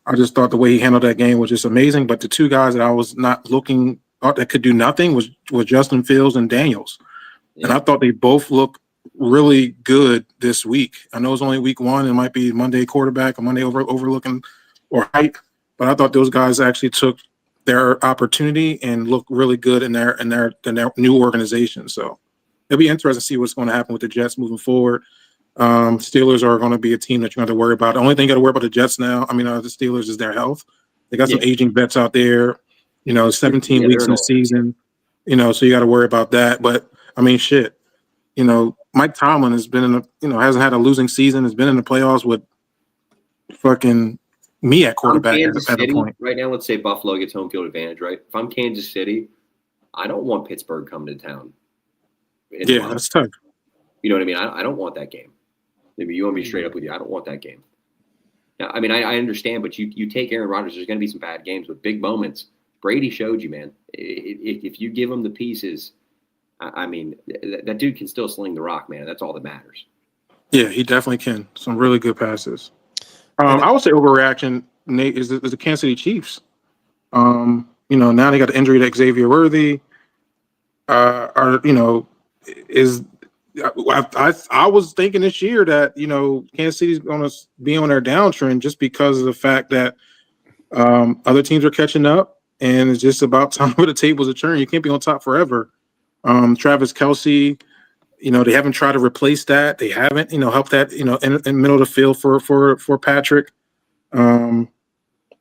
[SPEAKER 8] I just thought the way he handled that game was just amazing. But the 2 guys that I was not looking thought that could do nothing was Justin Fields and Daniels.
[SPEAKER 7] Yeah.
[SPEAKER 8] And I thought they both looked really good this week. I know it's only week one. It might be Monday quarterback or Monday overlooking or hype, but I thought those guys actually took their opportunity and looked really good in their new organization. So it'll be interesting to see what's going to happen with the Jets moving forward. Steelers are going to be a team that you have to worry about. The only thing you got to worry about the Jets now, the Steelers, is their health. They got some aging vets out there, 17 weeks in the season, so you got to worry about that. But shit, Mike Tomlin has been hasn't had a losing season, has been in the playoffs with fucking me at quarterback at a point.
[SPEAKER 7] Right now, let's say Buffalo gets home field advantage, right? If I'm Kansas City, I don't want Pittsburgh coming to town.
[SPEAKER 8] Yeah, that's tough.
[SPEAKER 7] You know what I mean? I don't want that game. Maybe you want me straight up with you. I don't want that game. Now, I understand, but you take Aaron Rodgers, there's going to be some bad games with big moments. Brady showed you, man. If you give him the pieces, that dude can still sling the rock, man. That's all that matters.
[SPEAKER 8] Yeah, he definitely can. Some really good passes. I would say overreaction, Nate, is the Kansas City Chiefs. Now they got the injury to Xavier Worthy. I was thinking this year that Kansas City's going to be on their downtrend just because of the fact that other teams are catching up, and it's just about time for the tables to turn. You can't be on top forever. Travis Kelce, they haven't tried to replace that. They haven't, helped that, in the middle of the field for Patrick.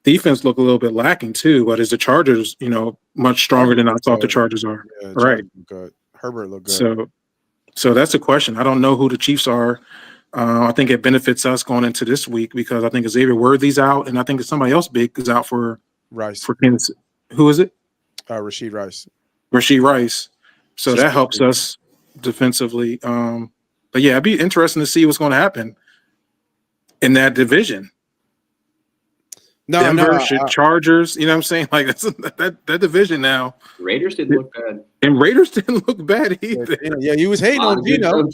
[SPEAKER 8] Defense look a little bit lacking too, but is the Chargers, much stronger than I thought the Chargers are.
[SPEAKER 1] Yeah,
[SPEAKER 8] right.
[SPEAKER 1] Good. Herbert looked good.
[SPEAKER 8] So that's the question. I don't know who the Chiefs are. I think it benefits us going into this week because I think Xavier Worthy's out, and I think somebody else big is out for
[SPEAKER 1] Rice.
[SPEAKER 8] For Kansas. Who is it?
[SPEAKER 1] Rashid Rice.
[SPEAKER 8] Rashid Rice. So that helps us defensively. But yeah, it'd be interesting to see what's going to happen in that division. Denver, Chargers, you know what I'm saying? Like that division now.
[SPEAKER 7] Raiders didn't look bad.
[SPEAKER 8] And Raiders didn't look bad either.
[SPEAKER 1] Yeah, you was hating on Gino.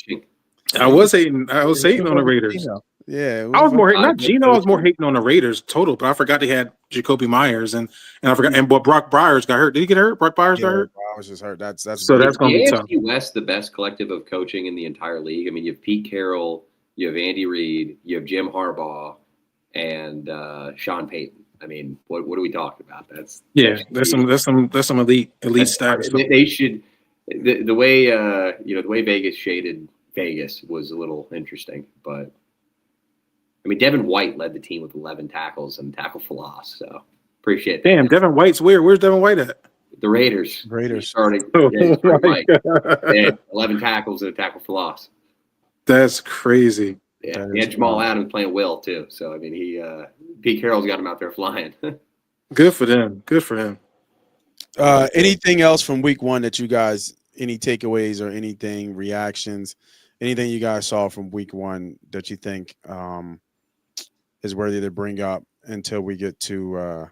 [SPEAKER 8] I was hating on the Raiders.
[SPEAKER 1] Yeah,
[SPEAKER 8] I was more hating, not Gino. I was more hating on the Raiders total, but I forgot they had Jacoby Myers and I forgot. And but Brock Byers got hurt. Did he get hurt? Brock Byers got hurt.
[SPEAKER 1] I was just hurt. That's
[SPEAKER 8] so that's going to be tough.
[SPEAKER 7] AFC West, the best collective of coaching in the entire league. You have Pete Carroll, you have Andy Reid, you have Jim Harbaugh, and Sean Payton. What are we talking about? That's some elite status. They should the way the way Vegas shaded Vegas was a little interesting, but Devin White led the team with 11 tackles and tackle for loss. So appreciate that.
[SPEAKER 8] Damn, Devin White's weird. Where's Devin White at?
[SPEAKER 7] The Raiders.
[SPEAKER 1] Starting.
[SPEAKER 7] They had 11 tackles and a tackle for loss.
[SPEAKER 8] That's crazy.
[SPEAKER 7] Yeah, he had Jamal Adams playing Will too. So Pete Carroll's got him out there flying.
[SPEAKER 8] Good for them. Good for him.
[SPEAKER 1] Anything else from week one that you guys, any takeaways or anything, reactions, anything you guys saw from week one that you think is worthy to bring up until we get to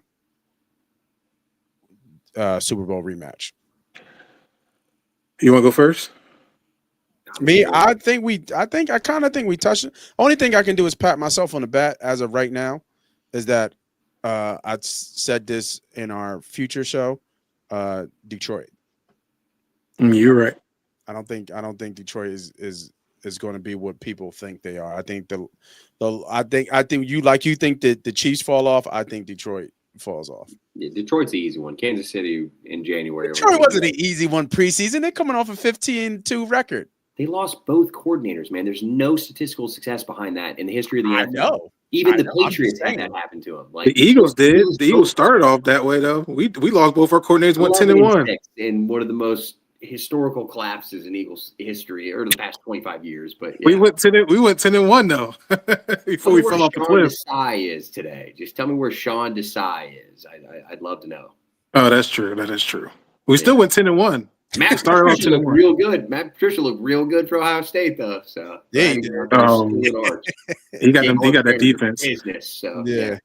[SPEAKER 1] Super Bowl rematch?
[SPEAKER 8] You want to go first?
[SPEAKER 1] Me, I kind of think we touched it. Only thing I can do is pat myself on the back as of right now is that I said this in our future show, Detroit.
[SPEAKER 8] You're right.
[SPEAKER 1] I don't think Detroit is going to be what people think they are. I think I think you think that the Chiefs fall off. I think Detroit falls off.
[SPEAKER 7] Yeah, Detroit's the easy one. Kansas City in January.
[SPEAKER 1] Detroit wasn't an easy one preseason. They're coming off a 15-2 record.
[SPEAKER 7] They lost both coordinators, man. There's no statistical success behind that in the history of the NFL.
[SPEAKER 1] I know.
[SPEAKER 7] Even the Patriots had that happen to them.
[SPEAKER 8] The Eagles did. The Eagles started off that way, though. We lost both our coordinators, went 10-1.
[SPEAKER 7] In one of the most historical collapses in Eagles history, or the past 25 years. But yeah.
[SPEAKER 8] we went 10-1 though before we fell off the cliff.
[SPEAKER 7] Desai is today. Just tell me where Sean Desai is. I'd love to know.
[SPEAKER 8] Oh, that's true. That is true. We still went 10-1.
[SPEAKER 7] Matt Patricia looked real good. Matt Patricia looked real good for Ohio State, though. So
[SPEAKER 1] yeah,
[SPEAKER 8] he got that defense.
[SPEAKER 7] Business, so,
[SPEAKER 1] yeah.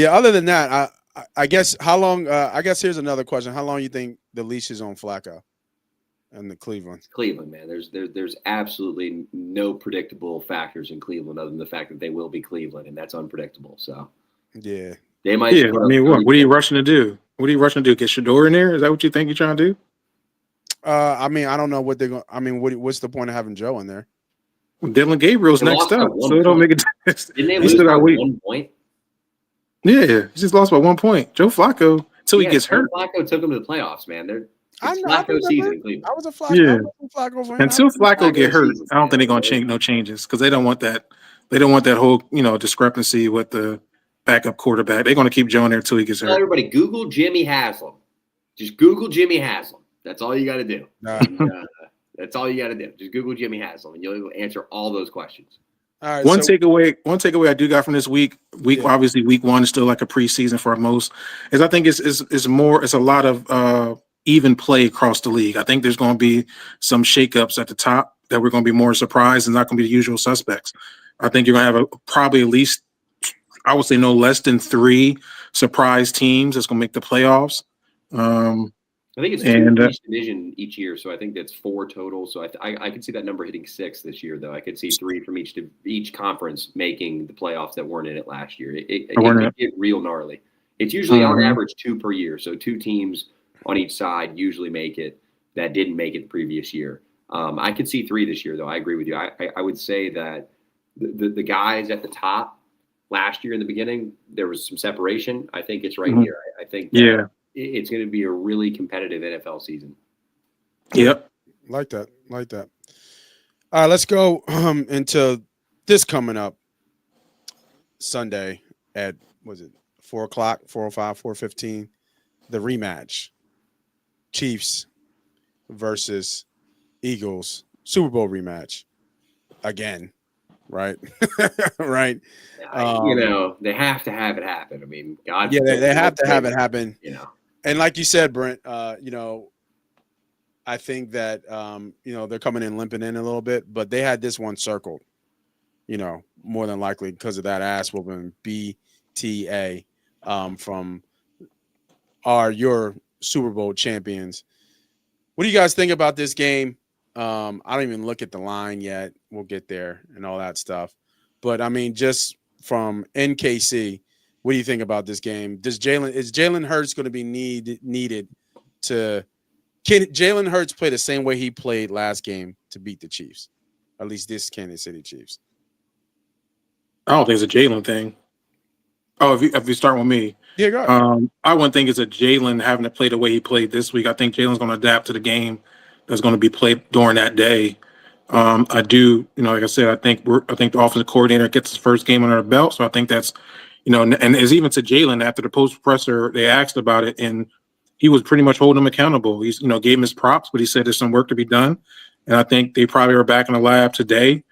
[SPEAKER 1] Other than that, I guess how long? I guess here's another question: how long you think the leash is on Flacco and the Cleveland?
[SPEAKER 7] It's Cleveland, man. There's absolutely no predictable factors in Cleveland other than the fact that they will be Cleveland, and that's unpredictable. So
[SPEAKER 1] yeah,
[SPEAKER 7] they might.
[SPEAKER 8] Yeah, what are you rushing to do? What are you rushing to do? Get Shador in there? Is that what you think you're trying to do?
[SPEAKER 1] I mean, I don't know what they're going. I mean, what's the point of having Joe in there?
[SPEAKER 8] Well, Dylan Gabriel's
[SPEAKER 7] They
[SPEAKER 8] next
[SPEAKER 7] lost by
[SPEAKER 8] up,
[SPEAKER 7] one
[SPEAKER 8] so it don't
[SPEAKER 7] point.
[SPEAKER 8] make a difference.
[SPEAKER 7] Didn't they
[SPEAKER 8] He
[SPEAKER 7] lose
[SPEAKER 8] still
[SPEAKER 7] by
[SPEAKER 8] got weight.
[SPEAKER 7] 1 point?
[SPEAKER 8] Yeah, he just lost by 1 point. Joe Flacco, until he gets
[SPEAKER 7] Joe
[SPEAKER 8] hurt.
[SPEAKER 7] Flacco took him to the playoffs, man.
[SPEAKER 1] I
[SPEAKER 7] It's
[SPEAKER 1] know. I
[SPEAKER 7] Flacco
[SPEAKER 1] remember.
[SPEAKER 7] season in Cleveland.
[SPEAKER 1] I was a Flacco.
[SPEAKER 8] Yeah.
[SPEAKER 1] I was a Flacco fan.
[SPEAKER 8] Until Flacco get hurt,
[SPEAKER 7] season,
[SPEAKER 8] I don't think they're
[SPEAKER 7] man.
[SPEAKER 8] gonna change no changes because they don't want that. They don't want that whole discrepancy with the backup quarterback. They're gonna keep Joe in there until he gets
[SPEAKER 7] Tell
[SPEAKER 8] hurt.
[SPEAKER 7] everybody, Google Jimmy Haslam. Just Google Jimmy Haslam. That's all you got to do. That's all you got to do. Just Google Jimmy Haslam, and you'll answer all those questions.
[SPEAKER 1] All right.
[SPEAKER 8] One takeaway I do got from this week. Obviously week 1 is still like a preseason for most. Is I think it's a lot of even play across the league. I think there's going to be some shakeups at the top that we're going to be more surprised and not going to be the usual suspects. I think you're going to have probably at least, I would say, no less than 3 surprise teams that's going to make the playoffs.
[SPEAKER 7] I think it's 2 in each division each year, so I think that's 4 total. So I could see that number hitting 6 this year, though. I could see 3 from each conference making the playoffs that weren't in it last year. It could get real gnarly. It's usually on average 2 per year, so 2 teams on each side usually make it that didn't make it the previous year. I could see 3 this year, though. I agree with you. I would say that the guys at the top last year in the beginning, there was some separation. I think it's right here. I think it's going to be a really competitive NFL season.
[SPEAKER 1] Yep. Like that. All right, let's go into this coming up Sunday at, 4 o'clock, 4:05, 4:15, the rematch. Chiefs versus Eagles, Super Bowl rematch again, right? Right.
[SPEAKER 7] They have to have it happen. I mean, God.
[SPEAKER 1] Yeah, they have to have it happen.
[SPEAKER 7] And
[SPEAKER 1] like you said, Brent, I think that they're coming in limping in a little bit, but they had this one circled, more than likely because of that ass whooping BTA from your Super Bowl champions. What do you guys think about this game? I don't even look at the line yet. We'll get there and all that stuff. But I mean, just from NKC, what do you think about this game? Is Jalen Hurts going to be needed to? Can Jalen Hurts play the same way he played last game to beat the Chiefs? At least this Kansas City Chiefs.
[SPEAKER 8] I don't think it's a Jalen thing. Oh, if you start with me,
[SPEAKER 1] yeah, go ahead.
[SPEAKER 8] I wouldn't think it's a Jalen having to play the way he played this week. I think Jalen's going to adapt to the game that's going to be played during that day. I do, like I said, I think the offensive coordinator gets his first game under the belt, so I think that's, and it's even to Jalen after the post presser they asked about it, and he was pretty much holding him accountable. He's, gave him his props, but he said there's some work to be done, and I think they probably are back in the lab today.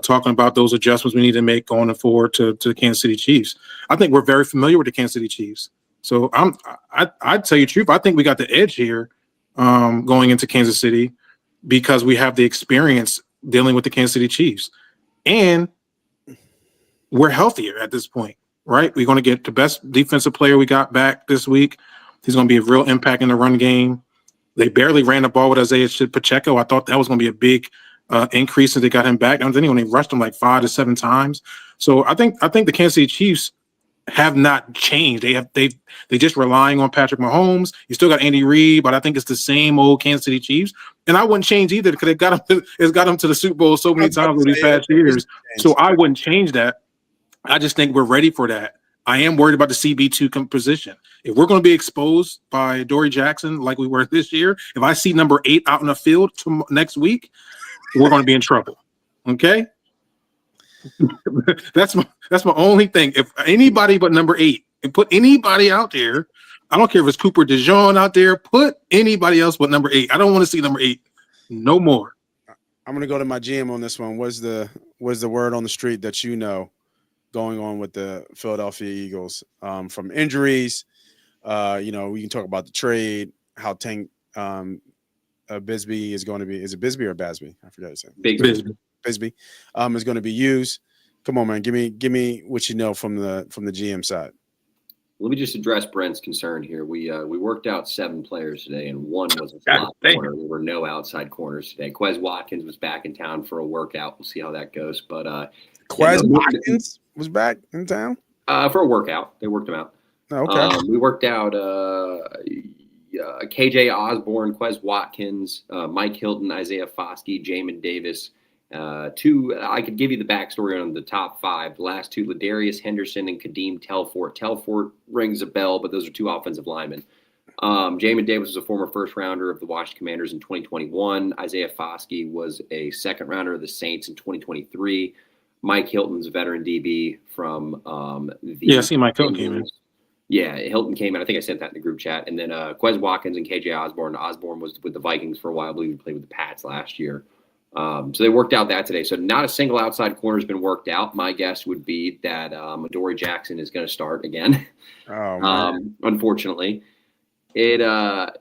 [SPEAKER 8] Talking about those adjustments we need to make going forward to the Kansas City Chiefs. I think we're very familiar with the Kansas City Chiefs. So I'd tell you the truth. I think we got the edge here going into Kansas City because we have the experience dealing with the Kansas City Chiefs. And we're healthier at this point, right? We're going to get the best defensive player we got back this week. He's going to be a real impact in the run game. They barely ran the ball with Isaiah Pacheco. I thought that was going to be a big increase since they got him back. I think when they rushed him like 5 to 7 times. So I think the Kansas City Chiefs have not changed. They just relying on Patrick Mahomes. You still got Andy Reid, but I think it's the same old Kansas City Chiefs. And I wouldn't change either because it's got them to the Super Bowl so many times over these past years. So I wouldn't change that. I just think we're ready for that. I am worried about the CB2 position. If we're going to be exposed by Dory Jackson like we were this year, if I see number 8 out in the field next week, we're going to be in trouble. Okay? That's my only thing. If anybody but number 8, and put anybody out there, I don't care if it's Cooper DeJean out there, put anybody else but number 8. I don't want to see number 8 no more.
[SPEAKER 1] I'm going to go to my GM on this one. What's the word on the street that going on with the Philadelphia Eagles from injuries? We can talk about the trade, how Tank Bisbee is going to be. Is it Bisbee or Basby? I forgot his name. Bisbee is going to be used. Come on, man. Give me what you know from the GM side.
[SPEAKER 7] Let me just address Brent's concern here. We worked out 7 players today, and 1 was a slot corner. There were no outside corners today. Quez Watkins was back in town for a workout. We'll see how that goes. But
[SPEAKER 1] Quez Watkins was back in town
[SPEAKER 7] for a workout. They worked him out.
[SPEAKER 1] Okay.
[SPEAKER 7] We worked out KJ Osborne, Quez Watkins, Mike Hilton, Isaiah Foskey, Jamin Davis. I could give you the backstory on the top 5. The last 2, Ladarius Henderson and Kadeem Telfort. Telfort rings a bell, but those are 2 offensive linemen. Jamin Davis was a former first rounder of the Washington Commanders in 2021. Isaiah Foskey was a second rounder of the Saints in 2023. Mike Hilton's a veteran DB from
[SPEAKER 8] I see Mike Hilton came in.
[SPEAKER 7] Yeah, Hilton came in. I think I sent that in the group chat. And then Quez Watkins and KJ Osborne. Osborne was with the Vikings for a while. I believe he played with the Pats last year. So they worked out that today. So not a single outside corner has been worked out. My guess would be that Adoree Jackson is going to start again.
[SPEAKER 1] Oh, man.
[SPEAKER 7] Unfortunately. I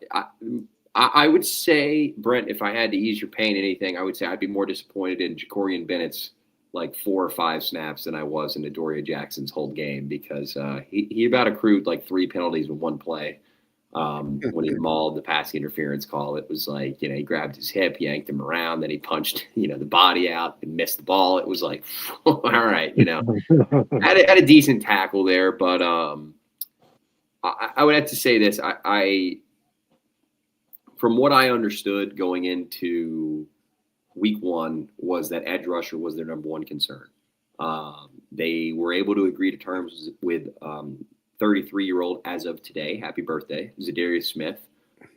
[SPEAKER 7] would say, Brent, if I had to ease your pain anything, I would say I'd be more disappointed in Jacorian Bennett's like 4 or 5 snaps than I was in Adoree Jackson's whole game, because he about accrued like 3 penalties in one play when he mauled the pass interference call. It was like, he grabbed his hip, yanked him around, then he punched, the body out and missed the ball. It was like, all right, had a decent tackle there, but I would have to say this. I from what I understood going into week 1 was that edge rusher was their number 1 concern. They were able to agree to terms with 33-year-old, as of today, happy birthday, Zadarius Smith,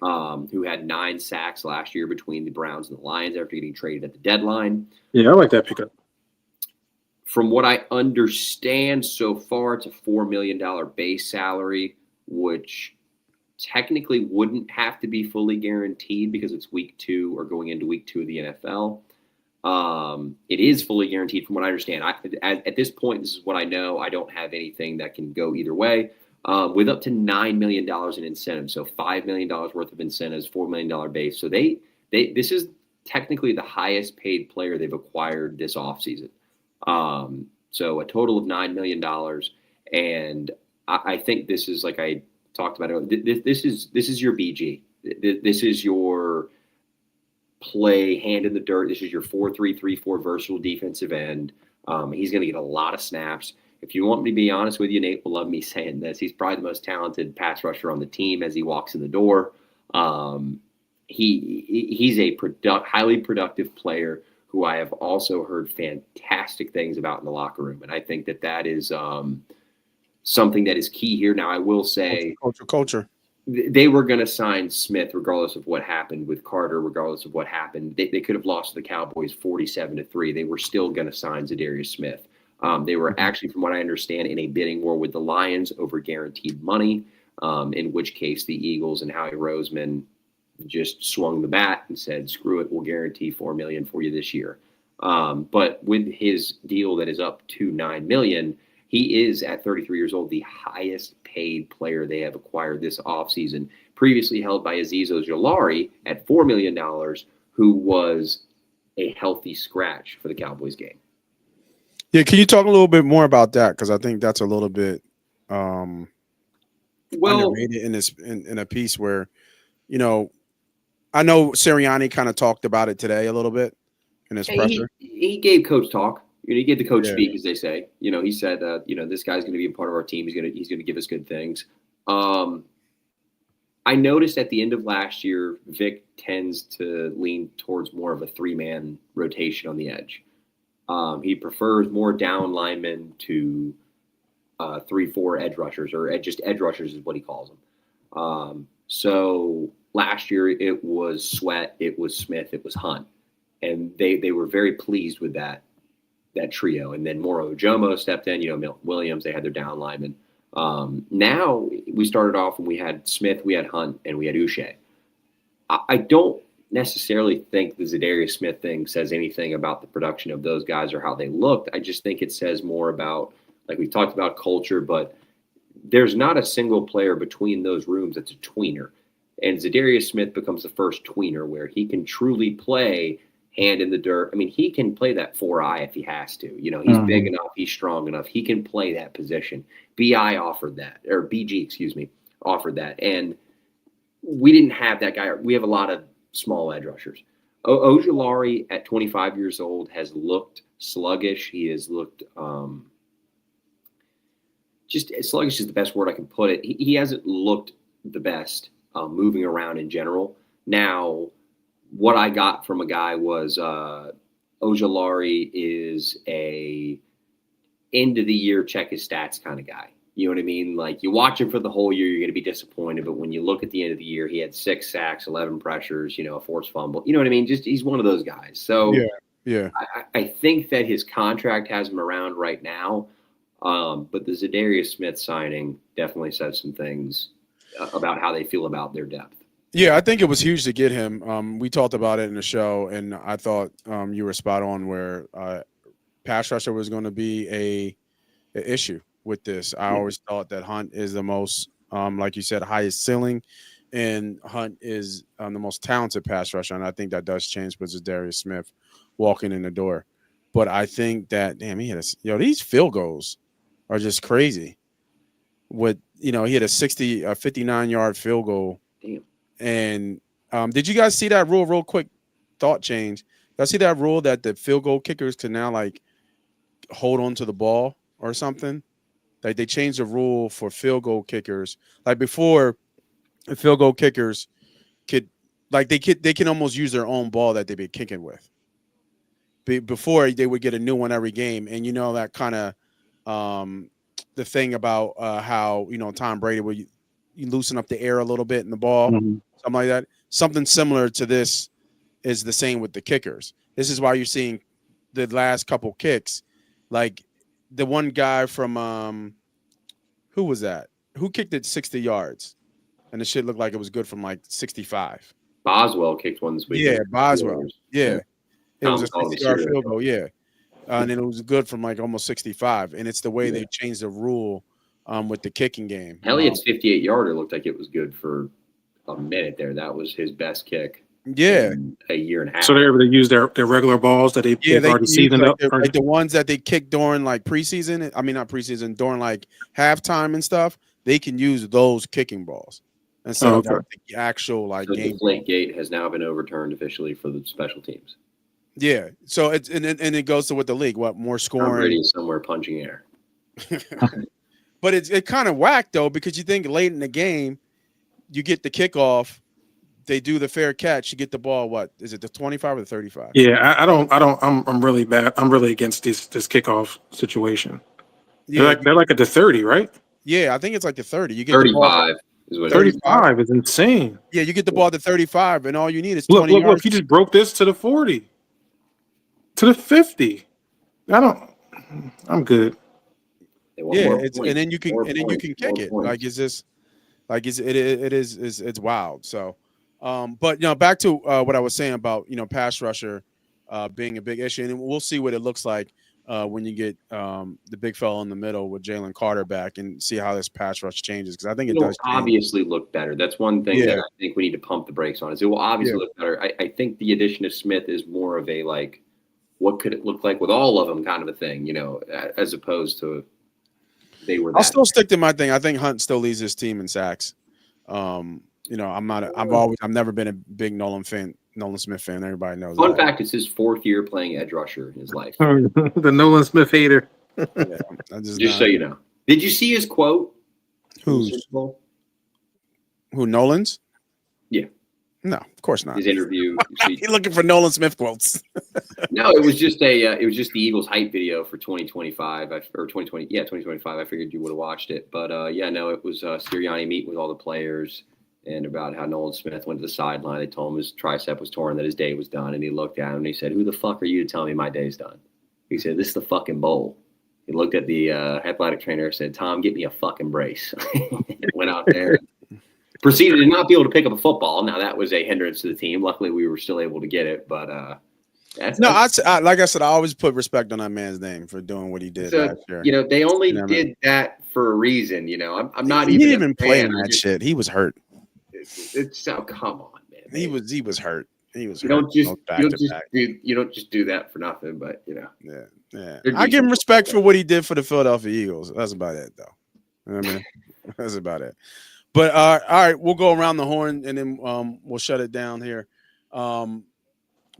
[SPEAKER 7] who had 9 sacks last year between the Browns and the Lions after getting traded at the deadline.
[SPEAKER 8] Yeah, I like that pickup.
[SPEAKER 7] From what I understand so far, it's a $4 million base salary, which technically wouldn't have to be fully guaranteed because it's week 2 or going into week 2 of the NFL. It is fully guaranteed from what I understand. At this point, this is what I know. I don't have anything that can go either way, with up to $9 million in incentives. So $5 million worth of incentives, $4 million base. So this is technically the highest paid player they've acquired this offseason. So a total of $9 million. And I think this is, like I talked about it, this is your BG. This is your play hand in the dirt. This is your 4-3-3-4 versatile defensive end. He's going to get a lot of snaps. If you want me to be honest with you, Nate will love me saying this. He's probably the most talented pass rusher on the team as he walks in the door. He's a highly productive player who I have also heard fantastic things about in the locker room. And I think that is something that is key here. Now, I will say
[SPEAKER 1] Culture.
[SPEAKER 7] They were going to sign Smith regardless of what happened with Carter, regardless of what happened. They could have lost to the Cowboys 47-3. They were still going to sign Zadarius Smith. They were actually, from what I understand, in a bidding war with the Lions over guaranteed money, in which case the Eagles and Howie Roseman just swung the bat and said, screw it, we'll guarantee $4 million for you this year. But with his deal that is up to $9 million, he is, at 33 years old, the highest paid player they have acquired this offseason, previously held by Azeez Ojulari at $4 million, who was a healthy scratch for the Cowboys game.
[SPEAKER 1] Yeah, can you talk a little bit more about that? Because I think that's a little bit underrated in this in a piece where, I know Sirianni kind of talked about it today a little bit in his presser.
[SPEAKER 7] He gave coach talk. He gave the coach speak, as they say. He said, this guy's going to be a part of our team. He's going to give us good things. I noticed at the end of last year, Vic tends to lean towards more of a 3-man rotation on the edge. He prefers more down linemen to 3-4 edge rushers, or just edge rushers is what he calls them. So last year it was Sweat, it was Smith, it was Hunt, and they were very pleased with that trio. And then Moro Ojomo stepped in, Milton Williams, they had their down linemen. Now we started off and we had Smith, we had Hunt, and we had Uche. I don't necessarily think the Zadarius Smith thing says anything about the production of those guys or how they looked. I just think it says more about, like we talked about, culture, but there's not a single player between those rooms that's a tweener. And Zadarius Smith becomes the first tweener where he can truly play hand in the dirt. I mean, he can play that 4-eye if he has to. He's big enough, he's strong enough. He can play that position. BG, offered that. And we didn't have that guy. We have a lot of small edge rushers. Ojulari at 25 years old has looked sluggish. He has looked just sluggish is the best word I can put it. He hasn't looked the best moving around in general. Now, what I got from a guy was Ojulari is a end of the year check his stats kind of guy. You know what I mean? Like, you watch him for the whole year, you're going to be disappointed. But when you look at the end of the year, he had 6 sacks, 11 pressures, a forced fumble. You know what I mean? Just he's one of those guys. So
[SPEAKER 1] yeah.
[SPEAKER 7] I think that his contract has him around right now. But the Zadarius Smith signing definitely says some things about how they feel about their depth.
[SPEAKER 1] Yeah, I think it was huge to get him. We talked about it in the show, and I thought you were spot on where pass rusher was going to be a issue with this. I always thought that Hunt is the most, like you said, highest ceiling, and Hunt is the most talented pass rusher, and I think that does change with Zadarius Smith walking in the door. But I think that, damn, he had these field goals are just crazy. With he had a 59-yard field goal.
[SPEAKER 7] Damn.
[SPEAKER 1] And did you guys see that rule? Real quick thought change. Did I see that rule that the field goal kickers can now like hold on to the ball or something? Like they changed the rule for field goal kickers. Like before, the field goal kickers could they can almost use their own ball that they've been kicking with. Before they would get a new one every game, and that kind of the thing about how Tom Brady would you loosen up the air a little bit in the ball, something like that. Something similar to this is the same with the kickers. This is why you're seeing the last couple kicks, like the one guy from who was that? Who kicked it 60 yards, and the shit looked like it was good from like 65.
[SPEAKER 7] Boswell kicked one this week.
[SPEAKER 1] Yeah, Boswell. Yeah. It was a
[SPEAKER 7] Tom
[SPEAKER 1] 60-yard field goal, yeah. And it was good from like almost 65. And it's the way they changed the rule with the kicking game.
[SPEAKER 7] Elliott's 58-yarder looked like it was good for a minute there. That was his best kick.
[SPEAKER 1] Yeah.
[SPEAKER 7] In a year and a half.
[SPEAKER 8] So they're able to use their regular balls that they've already seasoned up?
[SPEAKER 1] Like the ones that they kick during like preseason. I mean, not preseason, during like halftime and stuff. They can use those kicking balls instead of like the actual like game.
[SPEAKER 7] The Deflate Gate has now been overturned officially for the special teams.
[SPEAKER 1] Yeah, so it's and it goes to what the league, what more scoring.
[SPEAKER 7] Brady is somewhere punching air.
[SPEAKER 1] But it kind of whack though, because you think late in the game, you get the kickoff, they do the fair catch, you get the ball. What is it, the 25 or the 35?
[SPEAKER 8] Yeah, I'm really bad. I'm really against this kickoff situation.
[SPEAKER 1] Yeah,
[SPEAKER 8] they're like at the 30, right?
[SPEAKER 1] Yeah, I think it's like the 30. You get
[SPEAKER 7] 35 is what
[SPEAKER 8] 35 is insane.
[SPEAKER 1] Yeah, you get the ball at the 35, and all you need is
[SPEAKER 8] 20
[SPEAKER 1] yards.
[SPEAKER 8] Look, he just broke this to the 40. To the 50. I'm good.
[SPEAKER 1] Yeah, and then you can kick it. Like it's wild. So but back to what I was saying about pass rusher being a big issue, and we'll see what it looks like when you get the big fella in the middle with Jalen Carter back, and see how this pass rush changes, because I think it does
[SPEAKER 7] obviously look better. That's one thing that I think we need to pump the brakes on. Is it will obviously look better. I think the addition of Smith is more of a like, what could it look like with all of them kind of a thing, as opposed to they were.
[SPEAKER 1] I'll still stick to my thing. I think Hunt still leads his team in sacks. I've never been a big Nolan Smith fan. Everybody knows.
[SPEAKER 7] Fun fact: it's his 4th year playing edge rusher in his life.
[SPEAKER 8] The Nolan Smith hater.
[SPEAKER 7] Just so you know. Did you see his quote?
[SPEAKER 1] Who Nolan's?
[SPEAKER 7] Yeah.
[SPEAKER 1] No, of course not.
[SPEAKER 7] His interview.
[SPEAKER 1] You're looking for Nolan Smith quotes.
[SPEAKER 7] No, it was just the Eagles hype video for 2025 or 2020. Yeah, 2025. I figured you would have watched it, but it was Sirianni meeting with all the players and about how Nolan Smith went to the sideline. They told him his tricep was torn, that his day was done, and he looked at him and he said, "Who the fuck are you to tell me my day's done?" He said, "This is the fucking bowl." He looked at the athletic trainer and said, "Tom, get me a fucking brace." Went out there. Proceeded to not be able to pick up a football. Now that was a hindrance to the team. Luckily, we were still able to get it. But
[SPEAKER 1] like I said, I always put respect on that man's name for doing what he did last year.
[SPEAKER 7] They only did that for a reason. I'm not even.
[SPEAKER 1] He didn't even play in that shit. He was hurt.
[SPEAKER 7] Come on, man.
[SPEAKER 1] He was hurt. He was.
[SPEAKER 7] You don't just do that for nothing. But
[SPEAKER 1] Yeah. I give him respect for what he did for the Philadelphia Eagles. That's about it, though. You know what I mean? That's about it. But all right, we'll go around the horn and then we'll shut it down here.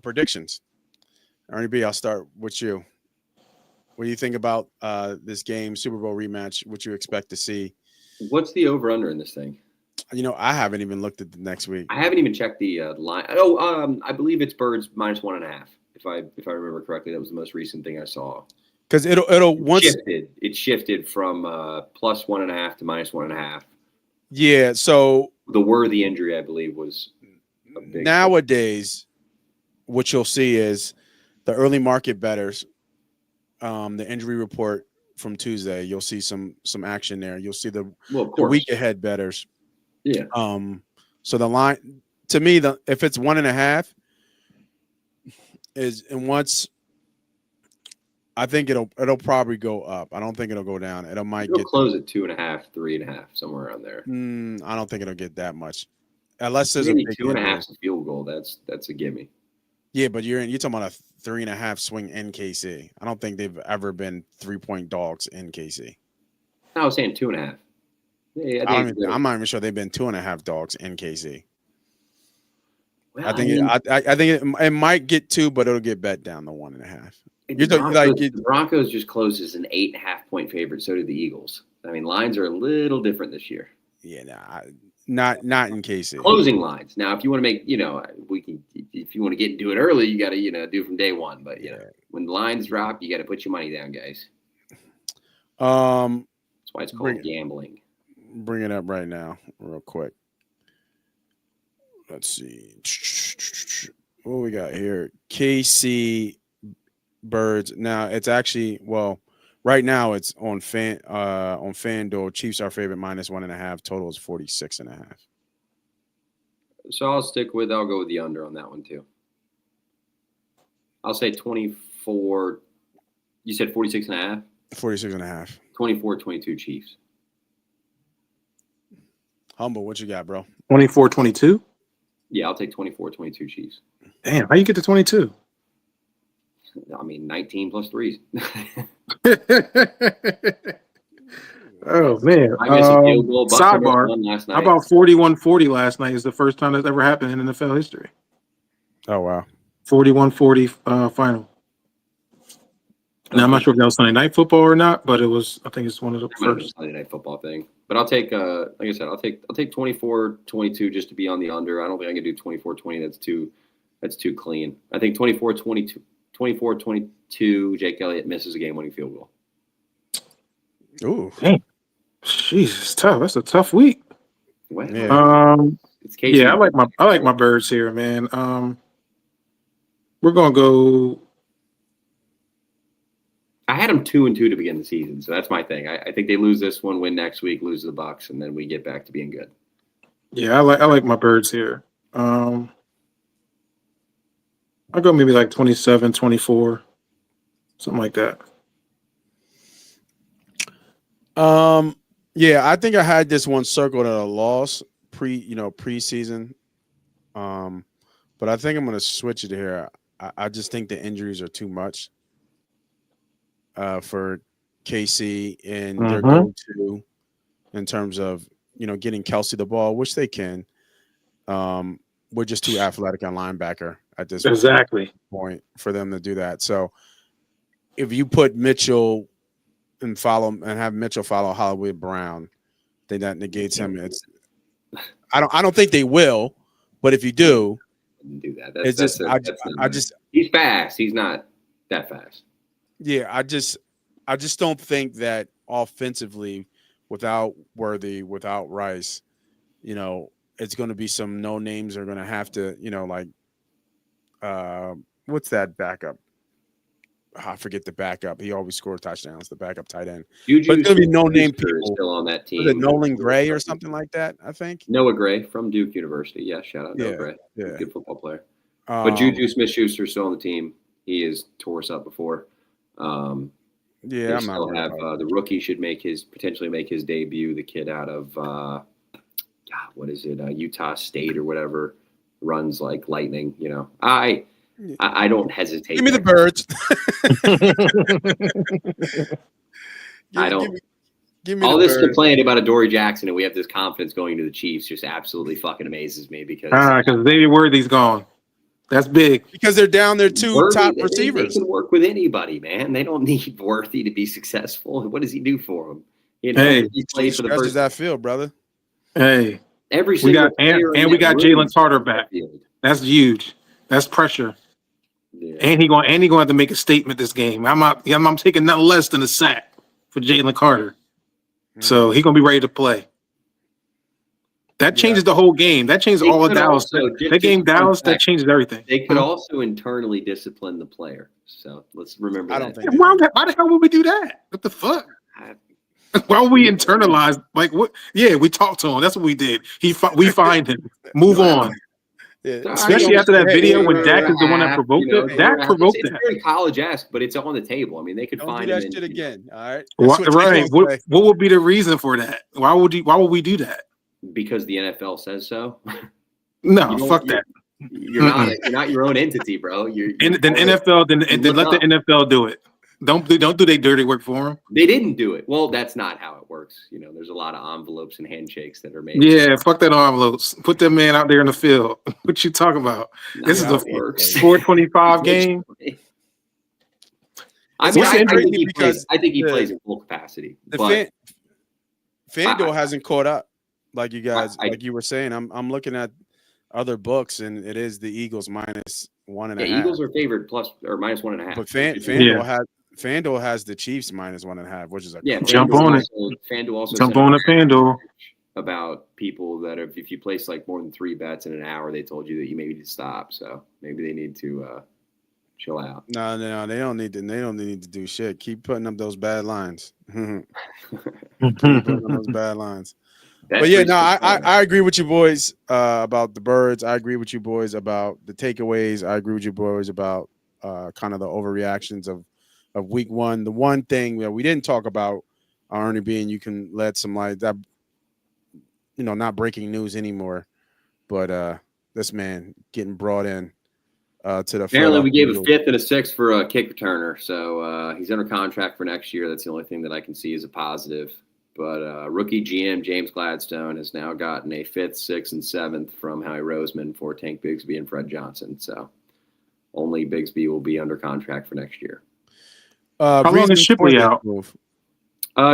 [SPEAKER 1] Predictions. Ernie B, I'll start with you. What do you think about this game, Super Bowl rematch? What you expect to see?
[SPEAKER 7] What's the over/under in this thing?
[SPEAKER 1] I haven't even looked at the next week.
[SPEAKER 7] I haven't even checked the line. Oh, I believe it's Birds -1.5. If I remember correctly, that was the most recent thing I saw.
[SPEAKER 1] Because it'll once
[SPEAKER 7] shifted. It shifted from +1.5 to -1.5.
[SPEAKER 1] Yeah. So
[SPEAKER 7] the Worthy injury, I believe, was a big
[SPEAKER 1] nowadays. What you'll see is the early market bettors, the injury report from Tuesday. You'll see some action there. You'll see the week ahead bettors.
[SPEAKER 7] Yeah.
[SPEAKER 1] So the line to me, if it's 1.5 once, I think it'll probably go up. I don't think it'll go down. It'll
[SPEAKER 7] close at 2.5, 3.5, somewhere around there.
[SPEAKER 1] I don't think it'll get that much, unless there's
[SPEAKER 7] maybe
[SPEAKER 1] a big
[SPEAKER 7] 2.5 field goal. That's a gimme.
[SPEAKER 1] Yeah, but you're talking about a 3.5 swing in KC. I don't think they've ever been 3-point dogs in KC.
[SPEAKER 7] I was saying 2.5. Yeah,
[SPEAKER 1] I'm not even sure they've been 2.5 dogs in KC.
[SPEAKER 7] Well,
[SPEAKER 1] I think it might get 2, but it'll get bet down to 1.5.
[SPEAKER 7] The Broncos just closed as an 8.5-point favorite. So did the Eagles. I mean, lines are a little different this year.
[SPEAKER 1] Yeah, not in KC.
[SPEAKER 7] Closing lines. Now, if you want to make, we can. If you want to get into it early, you got to, do it from day one. But when the lines drop, you got to put your money down, guys. That's why it's called gambling.
[SPEAKER 1] Bring it up right now, real quick. Let's see. What we got here? KC Birds. Now it's actually right now it's on FanDuel. Chiefs are favorite -1.5. Total is 46.5.
[SPEAKER 7] So I'll go with the under on that one too. I'll say 24. You said 46.5?
[SPEAKER 1] 46.5.
[SPEAKER 7] 24-22 Chiefs.
[SPEAKER 1] Humble, what you got, bro?
[SPEAKER 8] 24-22?
[SPEAKER 7] Yeah, I'll take 24-22 Chiefs.
[SPEAKER 8] Damn, how you get to 22?
[SPEAKER 7] I mean, 19 plus 3s.
[SPEAKER 8] Oh, man. Sidebar. How about 41-40 last night is the first time that's ever happened in NFL history.
[SPEAKER 1] Oh, wow.
[SPEAKER 8] 41-40 final. Now, I'm not sure if that was Sunday Night Football or not, but I think it's one of the first
[SPEAKER 7] Sunday Night Football thing. But I'll take, like I said, I'll take 24-22 just to be on the under. I don't think I can do 24-20. That's too clean. I think 24-22. 24-22. Jake Elliott misses a game-winning field goal.
[SPEAKER 1] Ooh,
[SPEAKER 8] dang. Jeez, it's tough. That's a tough week.
[SPEAKER 7] Well,
[SPEAKER 8] yeah.
[SPEAKER 7] It's Casey.
[SPEAKER 8] Yeah, I like my Birds here, man. We're gonna go.
[SPEAKER 7] I had them 2-2 to begin the season, so that's my thing. I think they lose this one, win next week, lose to the Bucs, and then we get back to being good.
[SPEAKER 8] Yeah, I like my Birds here. I'll go maybe like 27-24, something like that.
[SPEAKER 1] Yeah, I think I had this one circled at a loss preseason. But I think I'm gonna switch it here. I just think the injuries are too much for KC and their go-to in terms of getting Kelsey the ball, which they can. We're just too athletic on linebacker at this point for them to do that. So if you put Mitchell and have Mitchell follow Hollywood Brown, then that negates him. I don't think they will, but if you do,
[SPEAKER 7] do that. He's fast. He's not that fast.
[SPEAKER 1] Yeah, I just don't think that offensively, without Worthy, without Rice, it's going to be some no names are going to have to, what's that backup? I forget the backup. He always scored touchdowns. The backup tight end. But it's going to be no name people
[SPEAKER 7] still on that team.
[SPEAKER 1] Was it Nolan Gray or something like that? I think
[SPEAKER 7] Noah Gray from Duke University. Yeah, shout out Noah Gray.
[SPEAKER 1] Yeah,
[SPEAKER 7] good football player. But Juju Smith-Schuster still on the team. He has tore us up before.
[SPEAKER 1] I'm
[SPEAKER 7] still have the rookie should potentially make his debut. The kid out of what is it? Utah State or whatever, runs like lightning. I don't hesitate.
[SPEAKER 1] Give me the Birds.
[SPEAKER 7] I don't.
[SPEAKER 1] Give me
[SPEAKER 7] all this
[SPEAKER 1] Birds.
[SPEAKER 7] Complaining about Adoree Jackson and we have this confidence going to the Chiefs just absolutely fucking amazes me because
[SPEAKER 8] David Worthy's gone. That's big.
[SPEAKER 1] because they're down their two
[SPEAKER 7] Worthy,
[SPEAKER 1] top
[SPEAKER 7] they
[SPEAKER 1] receivers.
[SPEAKER 7] can work with anybody, man. They don't need Worthy to be successful. What does he do for them? You know,
[SPEAKER 8] Hey,
[SPEAKER 7] he played for the
[SPEAKER 1] Stretches
[SPEAKER 7] first.
[SPEAKER 1] that field, brother.
[SPEAKER 8] Hey,
[SPEAKER 7] Every
[SPEAKER 8] we
[SPEAKER 7] single
[SPEAKER 8] got
[SPEAKER 7] player in
[SPEAKER 8] and we
[SPEAKER 7] that
[SPEAKER 8] got
[SPEAKER 7] room
[SPEAKER 8] Jalen Carter
[SPEAKER 7] stretches that
[SPEAKER 8] back.
[SPEAKER 7] field.
[SPEAKER 8] That's huge. That's pressure.
[SPEAKER 7] Yeah.
[SPEAKER 8] And he going to have to make a statement this game. I'm taking nothing less than a sack for Jalen Carter. So he's gonna be ready to play. That changes the whole game. That changes
[SPEAKER 7] They
[SPEAKER 8] all of
[SPEAKER 7] could
[SPEAKER 8] Dallas.
[SPEAKER 7] also,
[SPEAKER 8] That game,
[SPEAKER 7] just a fun
[SPEAKER 8] Dallas, that
[SPEAKER 7] fact,
[SPEAKER 8] changes everything.
[SPEAKER 7] They could also internally discipline the player. So let's remember
[SPEAKER 1] I
[SPEAKER 7] that.
[SPEAKER 1] don't think they
[SPEAKER 8] Why
[SPEAKER 1] do.
[SPEAKER 8] the hell would we do that? What the fuck? Why would we internalize? Like what? Yeah, we talked to him. That's what we did. We fined him. Move on.
[SPEAKER 1] Yeah.
[SPEAKER 8] Especially after that video when Dak is the one that provoked it. Dak provoked
[SPEAKER 7] it's
[SPEAKER 8] that.
[SPEAKER 7] very college-esque, but it's on the table. I mean, they could
[SPEAKER 1] Don't
[SPEAKER 7] find
[SPEAKER 1] do that
[SPEAKER 7] him
[SPEAKER 1] shit
[SPEAKER 7] in,
[SPEAKER 1] again. All right.
[SPEAKER 8] What,
[SPEAKER 1] That's what they
[SPEAKER 8] right.
[SPEAKER 1] gonna say.
[SPEAKER 8] What would be the reason for that? Why would we do that?
[SPEAKER 7] because the NFL says so.
[SPEAKER 8] No,
[SPEAKER 7] You don't-
[SPEAKER 8] fuck that.
[SPEAKER 7] You're not your own entity, bro.
[SPEAKER 8] And then NFL, then let the NFL do it. Don't do their dirty work for them.
[SPEAKER 7] They didn't do it. Well, that's not how it works. You know, there's a lot of envelopes and handshakes that are made.
[SPEAKER 8] Yeah, fuck that envelopes. Put that man out there in the field. What you talking about? This is a 425 game.
[SPEAKER 7] I mean, I think he
[SPEAKER 1] because
[SPEAKER 7] plays in full capacity.
[SPEAKER 1] The
[SPEAKER 7] But
[SPEAKER 1] FanDuel hasn't caught up, like you guys, like you were saying. I'm looking at other books, and it is the Eagles minus 1.5.
[SPEAKER 7] Eagles are favored plus or minus 1.5.
[SPEAKER 1] But FanDuel has the Chiefs minus 1.5, which is a
[SPEAKER 8] jump on it.
[SPEAKER 7] FanDuel also
[SPEAKER 8] jump on the FanDuel
[SPEAKER 7] about people that if you place like more than 3 bets in an hour, they told you that you maybe need to stop. So maybe they need to chill out.
[SPEAKER 1] No, they don't need to. They don't need to do shit. Keep putting up those bad lines. Keep putting up those bad lines. But yeah, no, I agree with you boys about the birds. I agree with you boys about the takeaways. I agree with you boys about kind of the overreactions of week one. The one thing that we didn't talk about, Ernie B, and you can let some light that, not breaking news anymore, but this man getting brought in to the.
[SPEAKER 7] Apparently, we gave a 5th and a 6th for a kick returner, so he's under contract for next year. That's the only thing that I can see as a positive. But rookie GM James Gladstone has now gotten a 5th, 6th, and 7th from Howie Roseman for Tank Bigsby and Fred Johnson. So only Bigsby will be under contract for next year.
[SPEAKER 8] How long is Shipley out?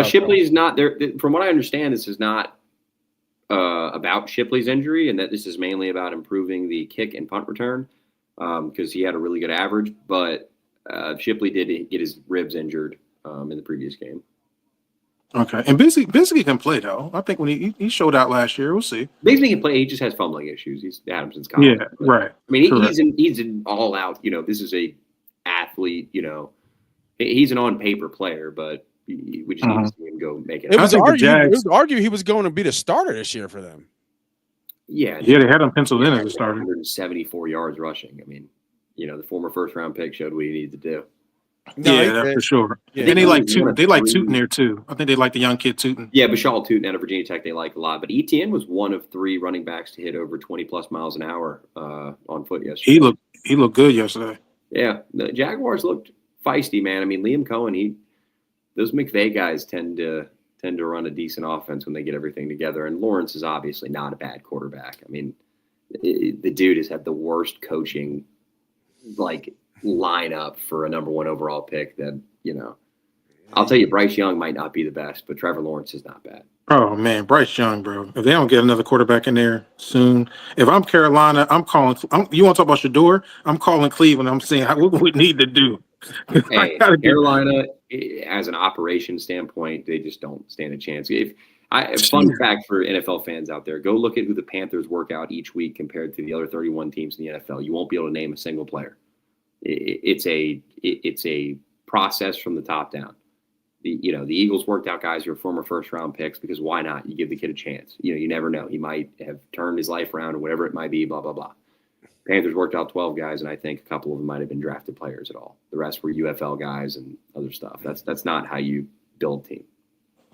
[SPEAKER 7] Shipley is not there. From what I understand, this is not about Shipley's injury, and that this is mainly about improving the kick and punt return because he had a really good average. But Shipley did get his ribs injured in the previous game.
[SPEAKER 8] Okay, and Bigsby can play though. I think when he showed out last year, we'll see.
[SPEAKER 7] Bigsby can play. He just has fumbling issues. He's had him since college.
[SPEAKER 8] Yeah, right.
[SPEAKER 7] I mean, he's an all out. This is a athlete. He's an on paper player, but we just need to see him go make it.
[SPEAKER 1] It was argued he was going to be the starter this year for them.
[SPEAKER 7] Yeah,
[SPEAKER 8] they had him penciled in as a starter.
[SPEAKER 7] 174 yards rushing. I mean, the former first round pick showed what he needed to do.
[SPEAKER 8] No, that's for sure. Yeah. Then they like Tootin there too. I think they like the young kid Tootin.
[SPEAKER 7] Yeah, Bashal Tootin out of Virginia Tech they like a lot. But ETN was one of 3 running backs to hit over 20+ miles an hour on foot yesterday.
[SPEAKER 8] He looked good yesterday.
[SPEAKER 7] Yeah, the Jaguars looked feisty, man. I mean, Liam Cohen, those McVay guys tend to run a decent offense when they get everything together. And Lawrence is obviously not a bad quarterback. I mean, the dude has had the worst coaching lineup for a number 1 overall pick that, I'll tell you, Bryce Young might not be the best, but Trevor Lawrence is not bad.
[SPEAKER 8] Oh man, Bryce Young, bro. If they don't get another quarterback in there soon, if I'm Carolina, I'm calling. You want to talk about Shador? I'm calling Cleveland. I'm saying what we need to do.
[SPEAKER 7] Hey, Carolina, as an operation standpoint, they just don't stand a chance. Fun fact for NFL fans out there: go look at who the Panthers work out each week compared to the other 31 teams in the NFL. You won't be able to name a single player. It's a process from the top down. The Eagles worked out guys who are former first round picks because why not? You give the kid a chance. You never know. He might have turned his life around or whatever it might be, blah, blah, blah. Panthers worked out 12 guys, and I think a couple of them might have been drafted players at all. The rest were UFL guys and other stuff. That's not how you build a team.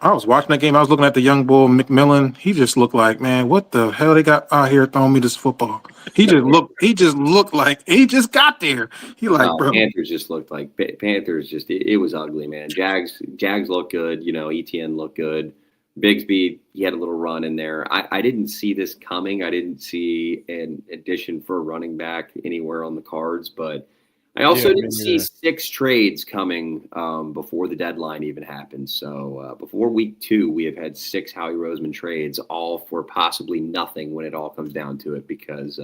[SPEAKER 8] I was watching that game. I was looking at the young bull McMillan. He just looked like, man, what the hell they got out here throwing me this football? He just looked like he just got there. Bro.
[SPEAKER 7] Panthers just looked like Panthers. It was ugly, man. Jags looked good. ETN looked good. Bigsby, he had a little run in there. I didn't see this coming. I didn't see an addition for a running back anywhere on the cards, but I also didn't see 6 trades coming before the deadline even happened. So before week 2, we have had 6 Howie Roseman trades, all for possibly nothing when it all comes down to it, because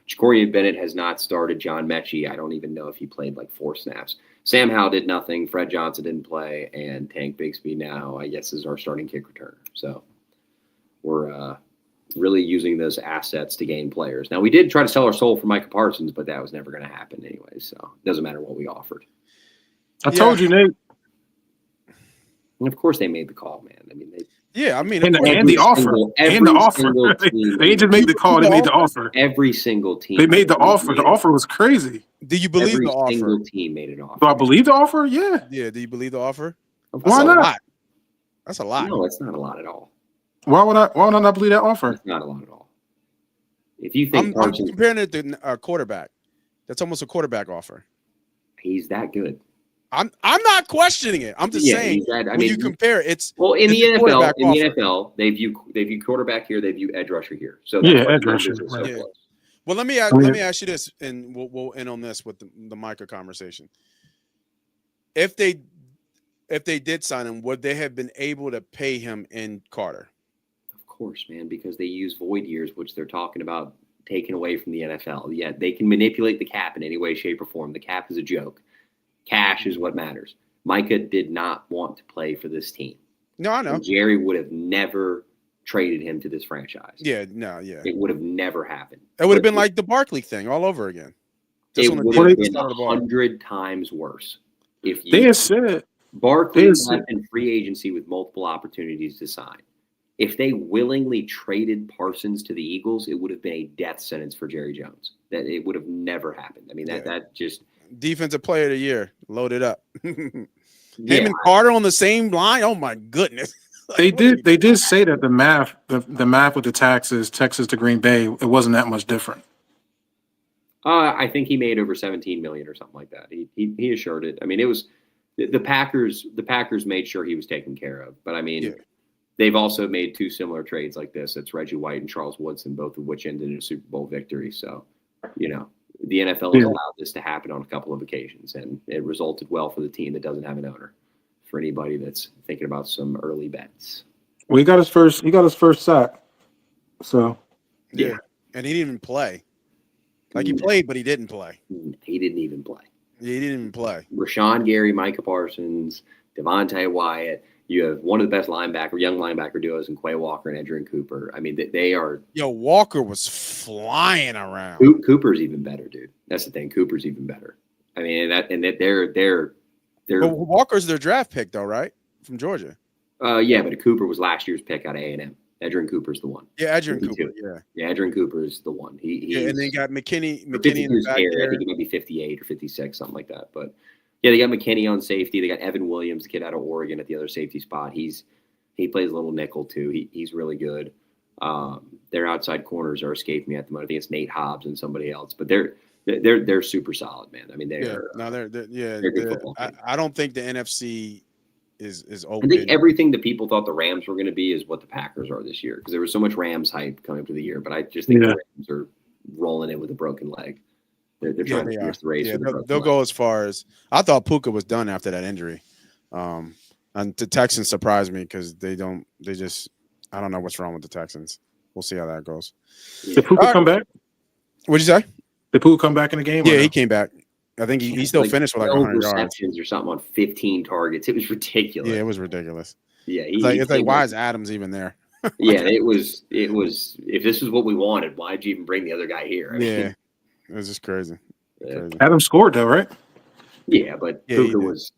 [SPEAKER 7] Ja'Cory Bennett has not started. John Mechie, I don't even know if he played like 4 snaps. Sam Howell did nothing. Fred Johnson didn't play. And Tank Bigsby now, I guess, is our starting kick returner. So we're really using those assets to gain players. Now, we did try to sell our soul for Micah Parsons, but that was never going to happen anyway. So it doesn't matter what we offered.
[SPEAKER 8] I told you, Nate.
[SPEAKER 7] And of course, they made the call, man. I mean,
[SPEAKER 8] and the offer. They didn't just make the call; they made the offer.
[SPEAKER 7] Every single team.
[SPEAKER 8] They made the offer. The offer was crazy.
[SPEAKER 1] Do you believe the offer?
[SPEAKER 7] Every single team made an offer.
[SPEAKER 8] Do I believe the offer? Yeah.
[SPEAKER 1] Yeah. Do you believe the offer?
[SPEAKER 8] Why not?
[SPEAKER 1] That's a lot.
[SPEAKER 7] No, it's not a lot at all.
[SPEAKER 8] Why would I not believe that offer?
[SPEAKER 7] It's not a lot at all. If you think
[SPEAKER 1] I'm comparing it to a quarterback, that's almost a quarterback offer.
[SPEAKER 7] He's that good.
[SPEAKER 1] I'm not questioning it. I'm just saying when you compare, it's
[SPEAKER 7] in the NFL, they view quarterback here, they view edge rusher here. So that's
[SPEAKER 8] edge rusher.
[SPEAKER 1] Yeah. Well, let me ask you this, and we'll end on this with the Micah conversation. If they did sign him, would they have been able to pay him in Carter?
[SPEAKER 7] Of course, man, because they use void years, which they're talking about taking away from the NFL. Yeah, they can manipulate the cap in any way, shape, or form. The cap is a joke. Cash is what matters. Micah did not want to play for this team.
[SPEAKER 1] No, I know.
[SPEAKER 7] And Jerry would have never traded him to this franchise.
[SPEAKER 1] Yeah, no, yeah.
[SPEAKER 7] It would have never happened.
[SPEAKER 1] It would have been like the Barkley thing all over again.
[SPEAKER 7] It would have been 100 times worse. If
[SPEAKER 8] they had said
[SPEAKER 7] Barkley left in free agency with multiple opportunities to sign. If they willingly traded Parsons to the Eagles, it would have been a death sentence for Jerry Jones. That it would have never happened. I mean, that just
[SPEAKER 1] defensive player of the year, loaded up. Him and Carter on the same line. Oh my goodness.
[SPEAKER 8] They did say that the math with the taxes, Texas to Green Bay, it wasn't that much different.
[SPEAKER 7] I think he made over 17 million or something like that. He assured it. I mean, it was the Packers. The Packers made sure he was taken care of. But I mean, they've also made 2 similar trades like this. It's Reggie White and Charles Woodson, both of which ended in a Super Bowl victory. So, the NFL has allowed this to happen on a couple of occasions, and it resulted well for the team that doesn't have an owner. For anybody that's thinking about some early bets,
[SPEAKER 8] well, he got his first sack. So
[SPEAKER 1] yeah, and he didn't even play. Like he played, but he didn't play.
[SPEAKER 7] He didn't even play.
[SPEAKER 1] He didn't even play.
[SPEAKER 7] Rashawn Gary, Micah Parsons, Devontae Wyatt. You have one of the best young linebacker duos in Quay Walker and Edgerrin Cooper. I mean, they are.
[SPEAKER 1] Yo, Walker was flying around.
[SPEAKER 7] Cooper's even better, dude. That's the thing. Cooper's even better. I mean, they're.
[SPEAKER 1] But Walker's their draft pick, though, right? From Georgia.
[SPEAKER 7] Yeah, but Cooper was last year's pick out of A&M. Edgerrin Cooper's the one.
[SPEAKER 1] Yeah, Edgerrin Cooper. Yeah,
[SPEAKER 7] Edgerrin Cooper is the one.
[SPEAKER 1] And they got McKinney in the back
[SPEAKER 7] there. I think he might be 58 or 56, something like that. But yeah, they got McKinney on safety. They got Evan Williams, the kid out of Oregon, at the other safety spot. He plays a little nickel too. He's really good. Their outside corners are escaping me at the moment. I think it's Nate Hobbs and somebody else, but they're super solid, man. I mean, they're good football team.
[SPEAKER 1] I don't think the NFC is open.
[SPEAKER 7] I think everything that people thought the Rams were going to be is what the Packers are this year, because there was so much Rams hype coming up to the year. But I just think the Rams are rolling in with a broken leg. They're trying to pierce the race.
[SPEAKER 1] Yeah, they'll go as far as I thought. Puka was done after that injury, and the Texans surprised me because I don't know what's wrong with the Texans. We'll see how that goes.
[SPEAKER 8] Did Puka come back?
[SPEAKER 1] What'd you say?
[SPEAKER 8] Did Puka come back in the game?
[SPEAKER 1] Yeah, he came back. I think he still finished with like 100 yards
[SPEAKER 7] receptions or something on 15 targets. It was ridiculous.
[SPEAKER 1] Yeah, it was ridiculous.
[SPEAKER 7] Yeah,
[SPEAKER 1] it's like why is Adams even there?
[SPEAKER 7] Yeah, it was. If this is what we wanted, why'd you even bring the other guy here?
[SPEAKER 1] It was just crazy.
[SPEAKER 8] Adams scored though, right?
[SPEAKER 7] Yeah, but Puka was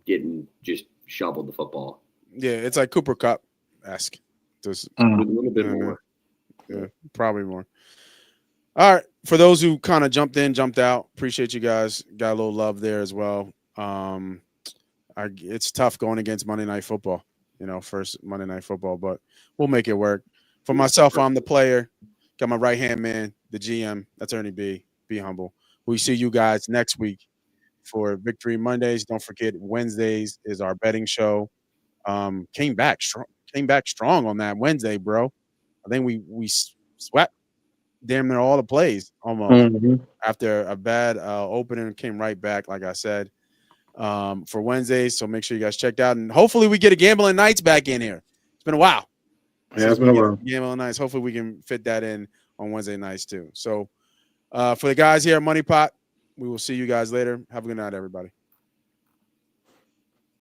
[SPEAKER 7] getting just shoveled the football.
[SPEAKER 1] Yeah, it's like Cooper Cup-esque. Just
[SPEAKER 7] a little bit more.
[SPEAKER 1] Yeah, probably more. All right. For those who kind of jumped in, jumped out, appreciate you guys. Got a little love there as well. It's tough going against Monday Night Football, first Monday Night Football, but we'll make it work. For myself, I'm the player. Got my right-hand man, the GM. That's Ernie B. Be humble. We see you guys next week for Victory Mondays. Don't forget, Wednesdays is our betting show. Came back strong. came back strong on that Wednesday, bro. I think we swept damn near all the plays almost after a bad opening. Came right back, like I said, for Wednesday. So make sure you guys checked out, and hopefully we get a gambling nights back in here. It's been a while.
[SPEAKER 8] Yeah, it's been a while.
[SPEAKER 1] Gambling nights. Hopefully we can fit that in on Wednesday nights too. So for the guys here at Money Pot, we will see you guys later. Have a good night, everybody.